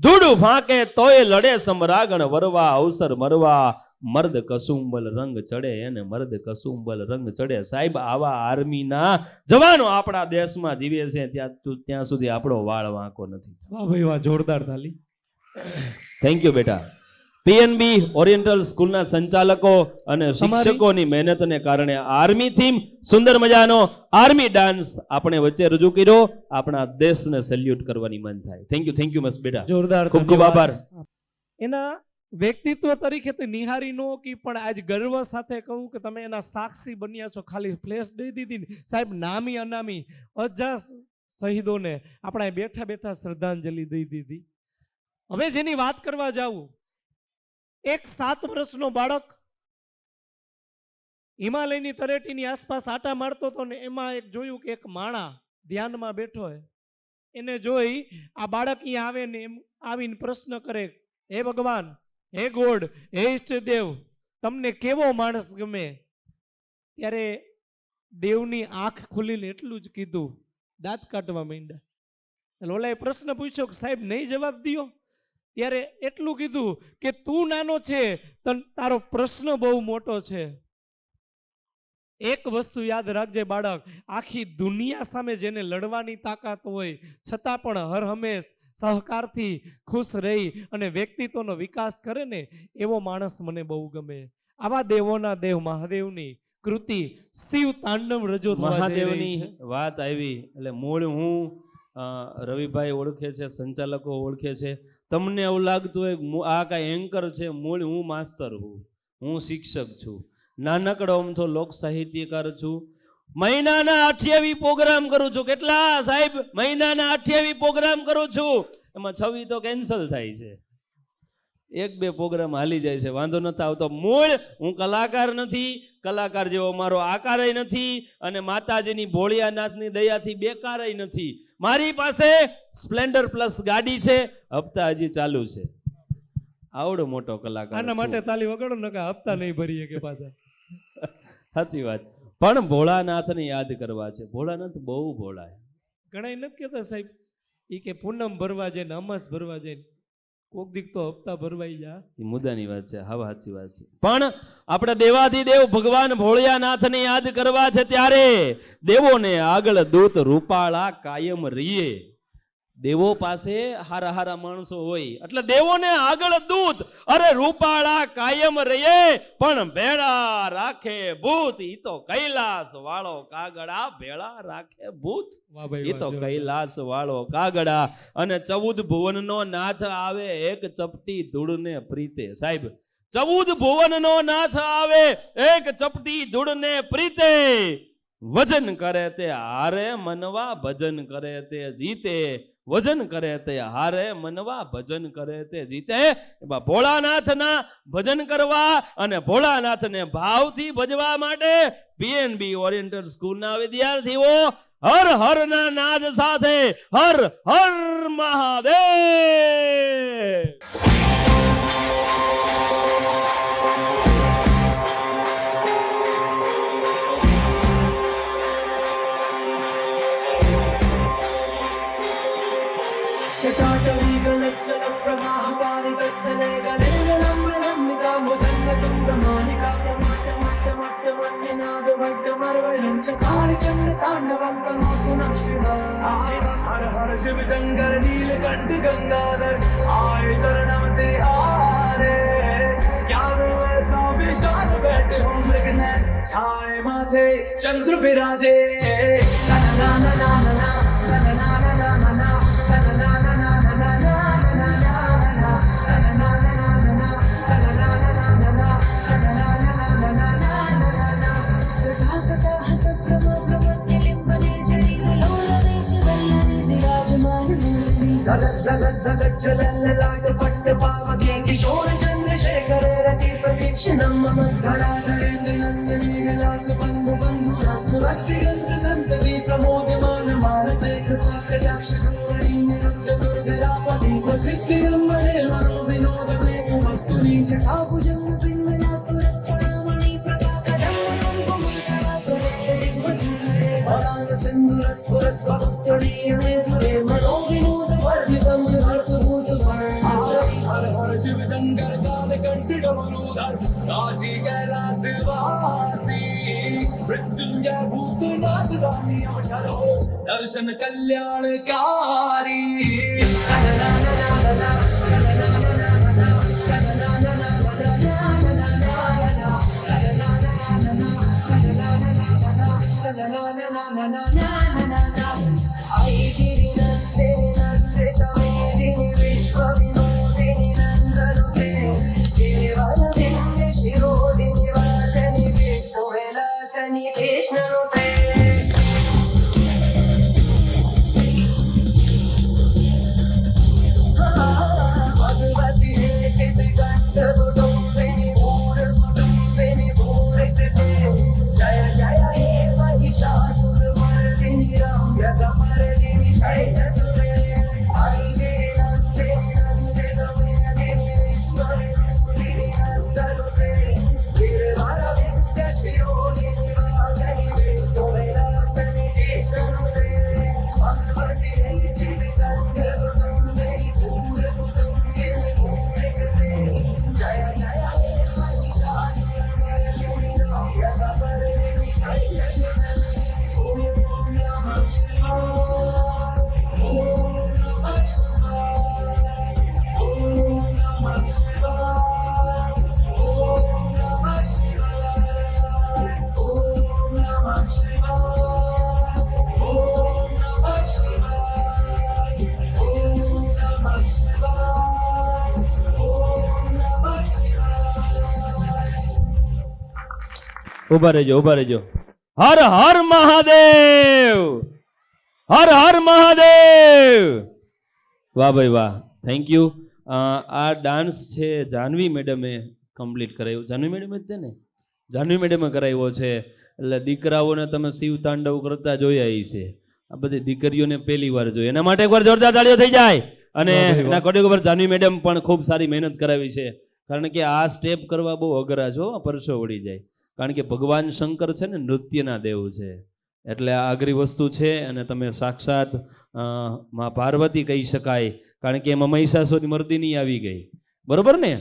ધૂડું ફાકે તોય લડે સમરાગણ વરવા, અવસર મરવા મર્દ કસુંબલ રંગ ચડે, એને મર્દ કસુંબલ રંગ ચડે. સાહેબ આવા આર્મીના જવાનો આપણા દેશમાં જીવે છે ત્યાં સુધી આપણો વાળ વાંકો નથી. વાહ ભાઈ વાહ, જોરદાર તાલી. થેન્ક યુ બેટા. પીએનબી ઓરિએન્ટલ સ્કૂલના સંચાલકો અને શિક્ષકોની મહેનતને કારણે આર્મી થીમ, સુંદર મજાનો આર્મી ડાન્સ આપણે વચ્ચે રજૂ કર્યો. આપણા દેશને સેલ્યુટ કરવાની મન થાય. થેન્ક યુ મસ્ત બેટા, જોરદાર, ખૂબ ખૂબ આભાર. એના વ્યક્તિત્વ તરીકે તો નિહારી નો કી, પણ આજ ગર્વ સાથે કહું કે તમે એના સાક્ષી બન્યા છો. ખાલી ફ્લેશ દઈ દીધી ને સાહેબ, નામી અનામી અજા શહીદોને આપણે બેઠા બેઠા શ્રદ્ધાંજલિ દઈ દીધી. હવે જેની વાત કરવા જાવું, એક 7 વર્ષનો બાળક હિમાલયની તળેટીની આસપાસ આટા મારતો હતો ને એમાં એક જોયું કે એક માણા ધ્યાનમાં બેઠો હોય. એને જોઈ આ બાળક અહીંયા આવે ને એમ આવીને પ્રશ્ન કરે, હે ભગવાન, હે ગોડ, હે ઈષ્ટદેવ, તમને કેવો માણસ ગમે? ત્યારે દેવની આંખ ખુલીને એટલું જ કીધું, દાંત કાઢવા માંડ્યા. ઓલાએ પ્રશ્ન પૂછ્યો કે સાહેબ નહીં જવાબ દિયો? ત્યારે એટલું કીધું કે તું નાનો છે, તારો પ્રશ્ન બહુ મોટો છે. એક વસ્તુ યાદ રાખજે બાળક, આખી દુનિયા સામે જેને લડવાની તાકાત હોય છતાં પણ હર હંમેશ સહકારથી ખુશ રહી અને વ્યક્તિત્વનો વિકાસ કરે ને એવો માણસ મને બહુ ગમે. આવા દેવોના દેવ મહાદેવની કૃતિ શિવ તાંડવ રજૂ મહાદેવની વાત આવી એટલે મૂળ હું રવિભાઈ ઓળખે છે, સંચાલકો ઓળખે છે. તમને એવું લાગતું હોય આ કાંઈ એન્કર છે, મૂળ હું માસ્તર હું શિક્ષક છું, નાનકડો અમથો લોક સાહિત્યકાર છું. મહિનાના 28 પ્રોગ્રામ કરું છું. કેટલા સાહેબ? મહિનાના 28 પ્રોગ્રામ કરું છું. એમાં 26 તો કેન્સલ થાય છે, 1-2 પ્રોગ્રામ હાલી જાય છે, વાંધો નથી આવતો. મૂળ હું કલાકાર નથી, કલાકાર જેવો મારો આકારય નથી, અને માતાજીની ભોળિયાનાથની દયાથી બેકારય નથી. મારી પાસે સ્પ્લેન્ડર પ્લસ ગાડી છે, હપ્તા હજી ચાલુ છે. આવડો મોટો કલાકાર. આના માટે તાલી વગાડો ને, હપ્તા નહીં ભરીએ કે પાછા. સાચી વાત. પણ ભોળાનાથને યાદ કરવા છે. ભોળાનાથ બહુ ભોળા. ઘણા નથી કહેતા સાહેબ ઈ કે પૂનમ ભરવા જાય ને અમાસ ભરવા જાય, કોક દીક તો હપ્તા ભરવાઈ જા. એ મુદ્દાની વાત છે. હા, સાચી વાત છે. પણ આપણે દેવાધિદેવ ભગવાન ભોળિયાનાથને યાદ કરવા છે ત્યારે દેવોને આગળ દૂત રૂપાળા કાયમ રીએ. દેવો પાસે હારા હારા માણસો હોય એટલે દેવોને આગળ દૂત. અરે રૂપાળા કાયમ રહીએ પણ ભેળા રાખે ભૂત. ઈ તો કૈલાસ વાળો કાગડા ભેળા રાખે ભૂત. ઈ તો કૈલાસ વાળો કાગડા. અને 14 ભુવનનો નાથ આવે એક ચપટી ધૂળને પ્રીતે. સાહેબ 14 ભુવનનો નાથ આવે એક ચપટી ધૂળને પ્રીતે. વજન કરે તે હારે મનવા ભજન કરે તે જીતે. વજન કરે તે હારે મનવા ભજન કરે તે જીતે. ભોળાનાથના ભજન કરવા અને ભોળાનાથને ભાવથી ભજવા માટે પીએનબી ઓરિએન્ટેડ સ્કૂલના વિદ્યાર્થીઓ હર હર ના નાદ સાથે હર હર મહાદેવ. हर हर शिव शंकर नीलकंठ गंगाधर आए शरणम तेरे. ज्ञान ऐसा विशाल बैठे हो मृगनयन छाए माथे चंद्र विराजे. धगत पट्ट पावके किशोर चंद्रशेखर रति प्रतीक्षणम मम धराधरेन्द्र नंदनी विलास बंधु बंधु रस भक्ति गंध संतति प्रमोदमान मानसे कृपा कटाक्ष धोरणी निरुद्ध दुर्धरापति वसिद्धि अम्बरे मनो विनोद मे कुमस्तुनि जटा भुजंग पिंगला स्फुरत् प्रणामणि प्रभाकरं कुमुदा प्रवृत्त दिग्वधूरे वरान सिंधुर स्फुरत् पवित्रणी मे दुरे मनो विनोद वर्धितं हर्तभूत हर हर शिव शंकर कालकंठ डमरूधर काशी कैलास वासी मृत्युंजय भूतनाथ दानी अवतारो दर्शन कल्याणकारी. आई गिरि नंदिनी नंदित मेदिनी विश्व विनोदिनी नंदनुते गिरिवर विंध्य शिरोदिनी वासनि विष्णु विलासनि कृष्णनुते. भगवती शितकंठ कुटुंबिनी भूर कुटुंबिनी भूर कृते. जय जय हे महिषासुर मर्दिनी रम्य कमर्दिनी शैलसुते. आई गिरि नंदिनी नंदित मेदिनी विश्व विनोदिनी नंदनुते गिरिवर विंध्य शिरोदिनी वासनि विष्णु विलासनि कृष्णनुते. भगवती शितकंठ कुटुंबिनी भूर कुटुंबिनी भूर कृते. जय जय हे महिषासुर मर्दिनी रम्य कमर्दिनी शैलसुते. ओम नमः शिवाय. ओम नमः शिवाय. ओम नमः शिवाय. ओम नमः शिवाय. ओम नमः शिवाय. ओम नमः शिवाय. ओम नमः शिवाय. ओम नमः शिवाय. ઉભા રહેજો ઉભા રહેજો. હર હર મહાદેવ. હર હર મહાદેવ. વાહ ભાઈ વાહ, થેન્ક યુ. આ ડાન્સ છે જાનવી મેડમે કમ્પ્લીટ કરાવ્યો. જાનવી મેડમ જ છે ને? જાનવી મેડમે કરાવ્યો છે. એટલે દીકરાઓને તમે શિવ તાંડવ કરતા જોયા છે, આ બધી દીકરીઓને પહેલી વાર જોઈ. એના માટે એકવાર જોરદાર તાળીઓ થઈ જાય. અને એના કોરિયોગ્રાફર જાનવી મેડમ પણ ખૂબ સારી મહેનત કરાવી છે. કારણ કે આ સ્ટેપ કરવા બહુ અઘરા છો, પરસો વળી જાય. કારણ કે ભગવાન શંકર છે ને નૃત્યના દેવ છે, એટલે આ અઘરી વસ્તુ છે. અને તમે સાક્ષાત માં પાર્વતી કહી શકાય, કારણ કે એમાં મહિષાસુરની મર્દિની આવી ગઈ, બરોબર ને?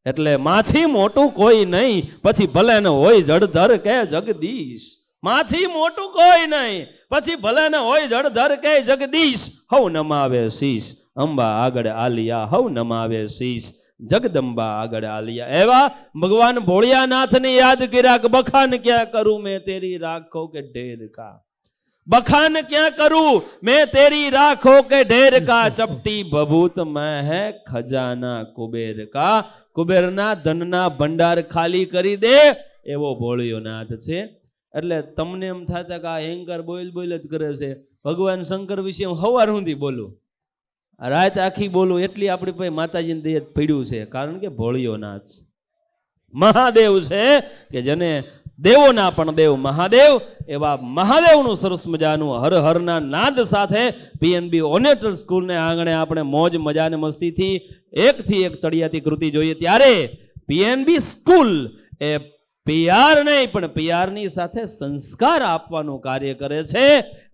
એટલે માથી મોટું કોઈ નહીં, પછી ભલે ને હોય જળધર કે જગદીશ. માથી મોટું કોઈ નહીં. પછી ભલે ને હોય જળધર કે જગદીશ, હવ નમાવે શીશ. અંબા આગળ આલિયા, હવ નમાવે શીશ. જગદંબા આગળ આલિયા. એવા ભગવાન ભોળિયાનાથને યાદ કર્યા કે બખાન ક્યાં કરું મેં તેરી રાખો કે ઢેર કા. बखान क्या करूं मैं तेरी राखो के ढेर का. चपटी भभूत मैं है खजाना कुबेर का. કુબેરના ધનના ભંડાર ખાલી કરી દે એવો ભોળિયો નાથ છે. એટલે તમને એમ થતા કે આ એંકર બોલ બોલ જ કરે છે. ભગવાન શંકર વિશે હું સવાર સુધી બોલું, રાત આખી બોલું, એટલી આપણી પાસે માતાજીને દે પડ્યું છે. કારણ કે ભોળિયો નાથ મહાદેવ છે કે જેને દેવોના પણ દેવ મહાદેવ. એવા મહાદેવનું સરસ મજાનું હર હરના નાદ સાથે પીએનબી ઓનેટર સ્કૂલને આંગણે આપણે મોજ મજાને મસ્તીથી એકથી એક ચડિયાતી કૃતિ જોઈએ. ત્યારે પીએનબી સ્કૂલ એ પીઆર નહીં પણ પીઆરની સાથે સંસ્કાર આપવાનું કાર્ય કરે છે.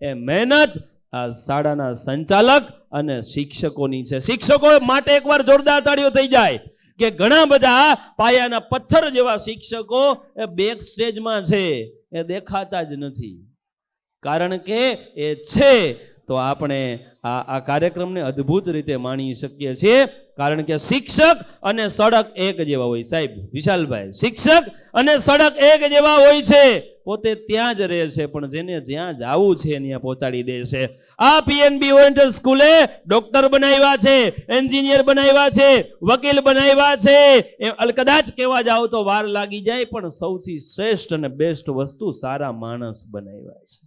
એ મહેનત આ શાળાના સંચાલક અને શિક્ષકોની છે. શિક્ષકો માટે એકવાર જોરદાર તાળીઓ થઈ જાય કે ઘણા બધા પાયાના પથ્થર જેવા શિક્ષકો એ બેક સ્ટેજમાં છે, એ દેખાતા જ નથી. કારણ કે એ છે તો આપણે આ કાર્યક્રમને અદ્ભુત રીતે માણી શકીએ છીએ. કારણ કે શિક્ષક અને સડક એક જેવા હોય. સાહેબ વિશાલભાઈ, શિક્ષક અને સડક એક જેવા હોય છે. પોતે ત્યાં જ રહે છે પણ જેને જ્યાં જવું છે ત્યાં પહોંચાડી દે છે. આ પીએનબી ઓરિએન્ટેડ સ્કૂલે ડોક્ટર બનાવ્યા છે, એન્જિનિયર બનાવ્યા છે, વકીલ બનાવ્યા છે. કદાચ કહેવા જાવ તો વાર લાગી જાય પણ સૌથી શ્રેષ્ઠ અને બેસ્ટ વસ્તુ સારા માણસ બનાવ્યા છે.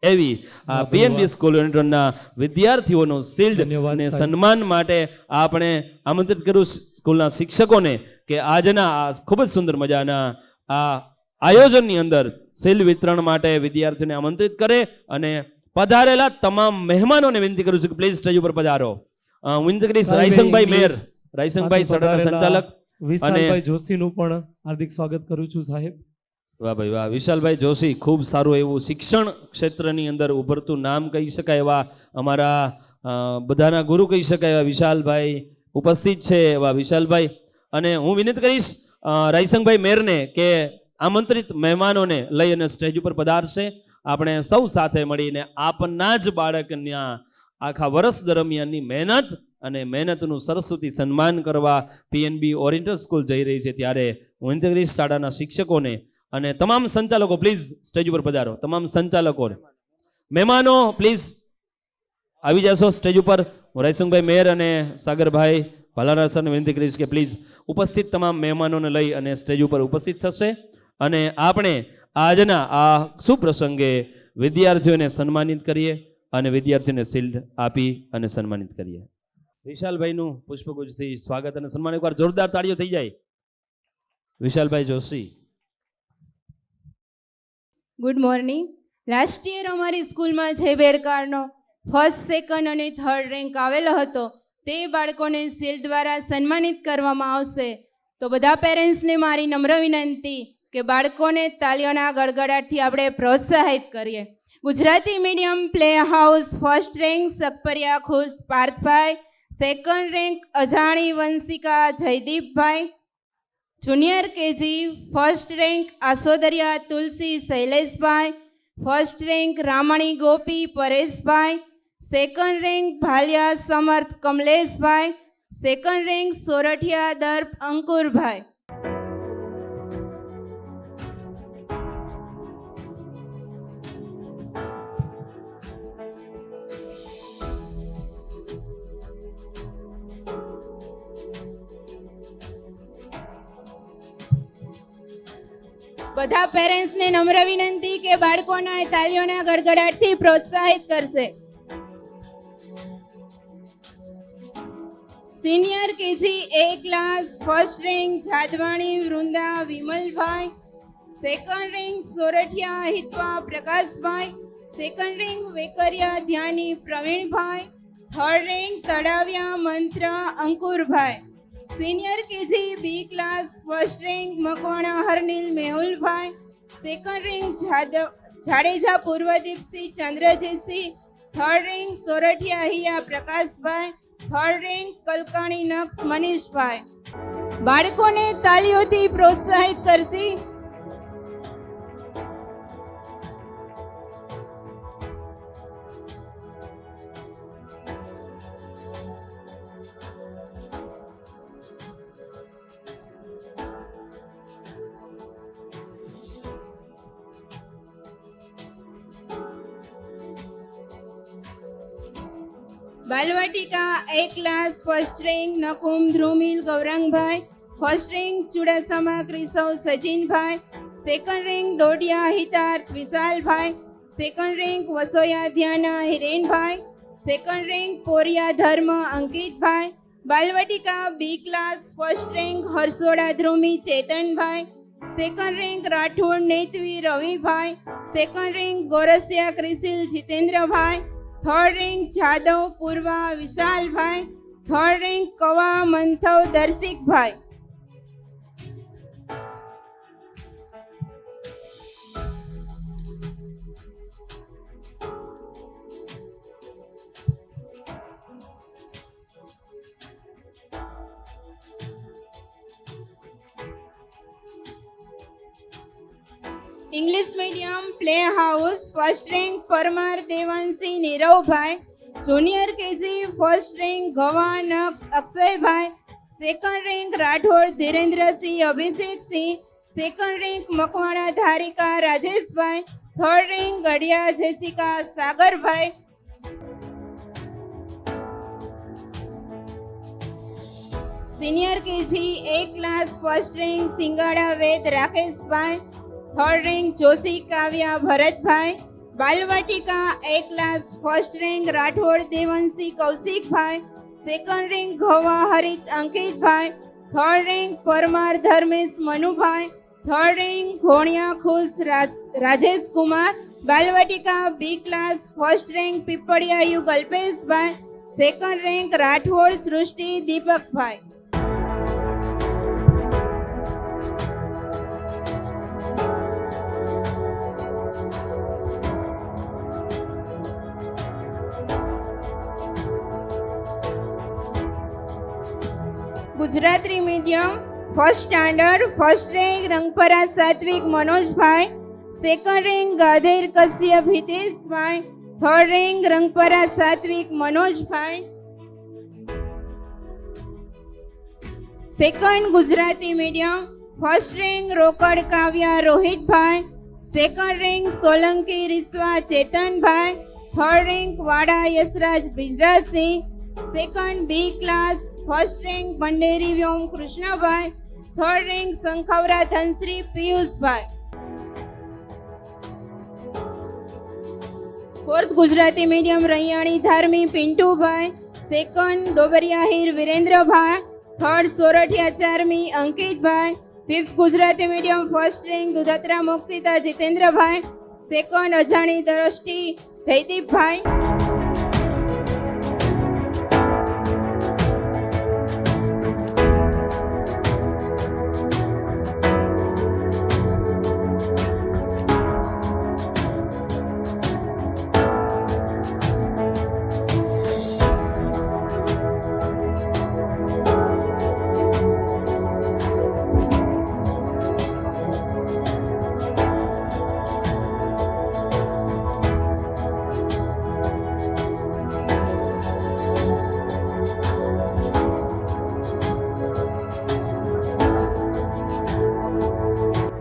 એવી આ પીએનબી સ્કૂલ ઓરિએન્ટેડના વિદ્યાર્થીઓનો શિલ્ડ અને સન્માન માટે આપણે આમંત્રિત કર્યું સ્કૂલના શિક્ષકોને કે આજના આ ખૂબ જ સુંદર મજાના આ આયોજનની અંદર શિલ્ડ વિતરણ માટે વિદ્યાર્થીઓને આમંત્રિત કરે. અને પધારેલા તમામ મહેમાનોને વિનંતી કરું છું કે પ્લીઝ સ્ટેજ ઉપર પધારો. વિનંતી કરીશ રાયસંગભાઈ મેર, રાયસંગભાઈ શાળાના સંચાલક વિશાલભાઈ જોશીનું પણ હાર્દિક સ્વાગત કરું છું સાહેબ. વાહ ભાઈ વાહ. વિશાલભાઈ જોશી ખૂબ સારું એવું શિક્ષણ ક્ષેત્રની અંદર ઉભરતું નામ કહી શકાય એવા અમારા બધાના ગુરુ કહી શકાય એવા વિશાલભાઈ ઉપસ્થિત છે. એવા વિશાલભાઈ અને હું વિનંતી કરીશ રાયસંગભાઈ મેરને કે આમંત્રિત મહેમાનોને લઈ અને સ્ટેજ ઉપર પધારશે. આપણે સૌ સાથે મળીને આપના જ બાળકના આખા વર્ષ દરમિયાનની મહેનત અને મહેનતનું સરસ્વતી સન્માન કરવા પીએનબી ઓરિએન્ટેડ સ્કૂલ જઈ રહી છે. ત્યારે હું વિનંતી કરીશ શાળાના શિક્ષકોને અને તમામ સંચાલકો પ્લીઝ સ્ટેજ ઉપર પધારો. તમામ સંચાલકોને, મહેમાનો પ્લીઝ આવી જશો સ્ટેજ ઉપર. હું રાયસંગભાઈ મેર અને સાગરભાઈ ભાલારા સરને વિનંતી કરીશ કે પ્લીઝ ઉપસ્થિત તમામ મહેમાનોને લઈ અને સ્ટેજ ઉપર ઉપસ્થિત થશે. અને આપણે આજના આ સુપ્રસંગે વિદ્યાર્થીઓને સન્માનિત કરીએ અને વિદ્યાર્થીઓને શિલ્ડ આપી અને સન્માનિત કરીએ. વિશાલભાઈનું પુષ્પગુચ્છથી સ્વાગત અને સન્માન. એકવાર જોરદાર તાળીઓ થઈ જાય. Vishalbhai Joshi. Good morning. Last year અમારી સ્કૂલમાં જે બેડકારનો ફર્સ્ટ, સેકન્ડ અને થર્ડ રેન્ક આવેલો હતો તે બાળકોને શિલ્ડ દ્વારા સન્માનિત કરવામાં આવશે. તો બધા પેરેન્ટ્સને મારી નમ્ર વિનંતી કે બાળકોને તાલીઓના ગડગડાટથી આપણે પ્રોત્સાહિત કરીએ. Gujarati medium play house first rank Sakpariya Khush Parthbhai, second rank Ajani Vanshika Jaydeepbhai, junior KG first rank Asodariya Tulsi Shaileshbhai, first rank Ramani Gopi Pareshbhai, second rank Bhaliya Samarth Kamleshbhai, second rank Sorathiya Darp Ankurbhai. બધા પેરેન્ટ્સને નમ્ર વિનંતી કે બાળકોના તાલીઓના ગડગડાટથી પ્રોત્સાહિત કરશે. Senior KG A class first rank Jadvani Vrunda Vimalbhai, second rank Sorathiya Hitva Prakashbhai, second rank Vekariya Dhyani Pravinbhai, third rank Talaviya Mantra Ankurbhai, senior KG B class first rank Makwana Harnil Mehulbhai, second rank Jadeja Purvdeepsinh Chandrajitsinh, third rank Sorathiya Hiya Prakashbhai, third rank Kalkani Naksh Manishbhai. બાળકોને તાલીઓથી પ્રોત્સાહિત કરશી. Balvatika A class first rank Nakum Dhrumil Gaurangbhai, first rank Chudasama Krisav Sachinbhai, second rank Dodiya Hitarth Vishalbhai, second rank Vasoya Dhyana Hirenbhai, second rank Poriya Dharm Ankitbhai, Balvatika B class first rank Harsoda Dhrumi Chetanbhai, second rank Rathod Netvi Ravibhai, second rank Gorasiya Krisil Jitendrabhai, third rank Jadav Purva Vishalbhai, third rank Kava Manthav Darshikbhai. English medium play house first rank Parmar Devanshi Niravbhai, junior KG first rank Gava Naks Akshaybhai, second rank Rathod Dhirendra Singh Abhishek Singh, second rank Makwana Dharika Rajesh भाई, third rank Gadhiya Jessica Sagar bhai. Senior KG A class first rank Singada Ved Rakesh bhai, third rank Joshi Kavya Bharat bhai, Balvatika A class first rank Rathod Devanshi Kaushik bhai, second rank Ghava Harit Ankit bhai, third rank Parmar Dharmesh Manu bhai, third rank Ghoniya Khush Rajesh Kumar, Balvatika B class first rank Pipadiya यू Kalpesh bhai, second rank Rathod Srushti Deepak bhai. Gujarati medium first standard first rank Rangpara Satvik Manoj bhai, second rank Gadher Kashyap Hitesh bhai, third rank Rangpara Satvik Manoj bhai. Second Gujarati medium first rank Rokad Kavya Rohit bhai, second rank Solanki Riswa Chetan bhai, third rank Vada Yashraj Brijraj Singh, second B class first rank Banderi Vyom Krishna bhai, third rank Sankhavara Dhanshree Piyush bhai. Fourth Gujarati medium Raiyani Dharmi Pintu bhai, second डोबरिया हीर वीरेंद्र भाई, third Sorathiya Charmi Ankit bhai, fifth Gujarati medium first rank Dudhatra Mokshita Jitendra bhai, second Ajani Drushti Jaydeep bhai.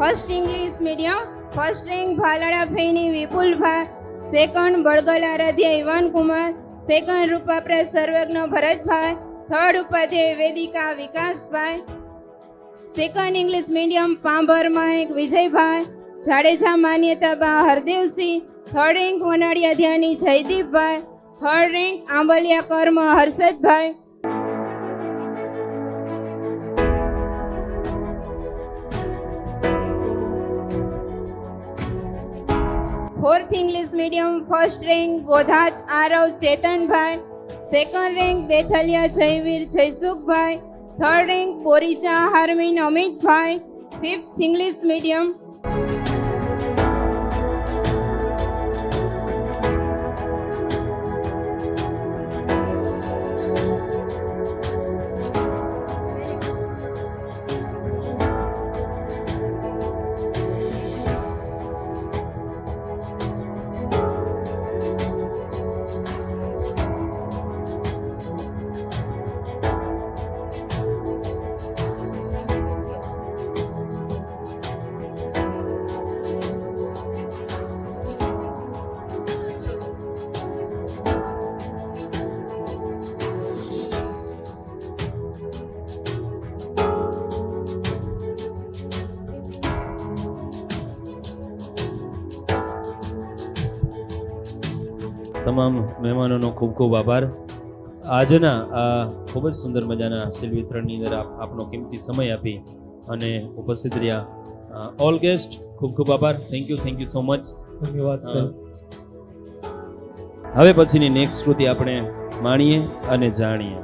First English medium first rank Bhalada Bhaini Vipul bhai, second Badgala Radhya Ivaan Kumar, second Rupapra Sarvagya Bharat भाई, third Upadhyay वेदिका विकास भाई. Second English medium पांभर मायक विजय भाई, Jadeja Manyata Ba Hardev Singh, third rank Vanadiya Dhyani Jaydeep bhai, third rank Ambaliya Karm Harshad bhai. Fourth English medium first rank Godhat Aarav Chetan bhai, second rank Dethaliya Jayveer Jaysukh bhai, third rank Boricha Harmeen Amit bhai. Fifth English medium તમામ મહેમાનોનો ખૂબ ખૂબ આભાર. આજના આ ખૂબ જ સુંદર મજાના શિલ્પ વિતરણની અંદર આપનો કિંમતી સમય આપી અને ઉપસ્થિત રહ્યા. ઓલ ગેસ્ટ ખૂબ ખૂબ આભાર. Thank you so much. ધન્યવાદ. હવે પછીની નેક્સ્ટ કૃતિ આપણે માણીએ અને જાણીએ.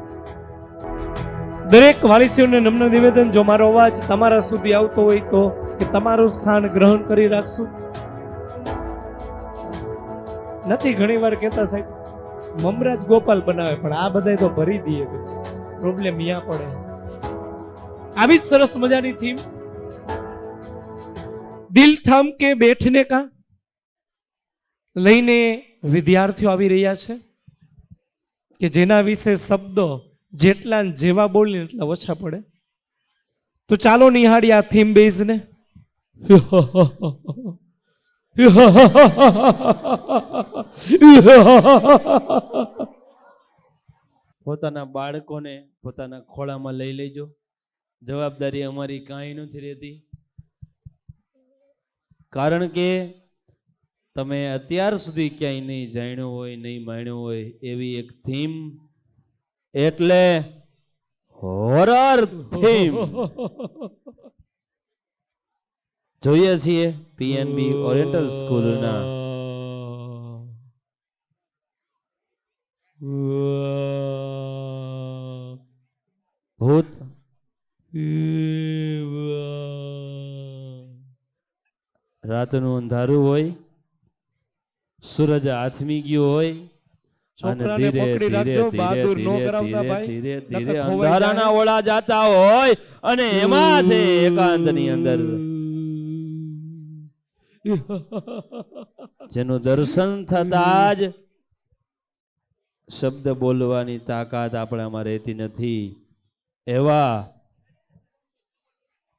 દરેક વાલીસીઓને નમ્ર નિવેદન, જો મારો અવાજ તમારા સુધી આવતો હોય તો કે તમારું સ્થાન ગ્રહણ કરી રાખશું. નથી ઘણી વાર કહેતા સાહેબ મમરાજ ગોપાલ બનાવે, પણ આ બધા તો ભરી દઈએ. પ્રોબ્લેમ અહીંયા પડે. આવી સરસ મજાની થીમ દિલ થામ કે બેઠને કા લઈને વિદ્યાર્થીઓ આવી રહ્યા છે કે જેના વિશે શબ્દો જેટલા જેવા બોલીને એટલા ઓછા પડે. તો ચાલો નિહાળી આ થીમ બેઝ ને. પોતાના બાળકોને પોતાના ખોળામાં લઈ લેજો. જવાબદારી અમારી કાંઈ નથી રહેતી, કારણ કે તમે અત્યાર સુધી ક્યાંય નહીં જાણ્યો હોય, નહીં માણ્યો હોય એવી એક થીમ, એટલે હોરર થીમ જોઈએ છીએ પીએનબી ઓરિએન્ટલ સ્કૂલના ભૂત. રાતનું અંધારું હોય, સૂરજ આથમી ગયો હોય અને ધીરે ધીરે અંધારાના ઓળા જાતા હોય અને એમાં છે એકાંતની અંદર જેનું દર્શન થતા જ શબ્દ બોલવાની તાકાત આપણામાં રહેતી નથી, એવા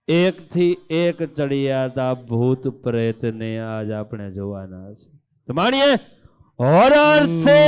એકથી એક ચડિયાતા ભૂત પ્રેતને આજ આપણે જોવાના છે. તો માણીએ હોરર છે.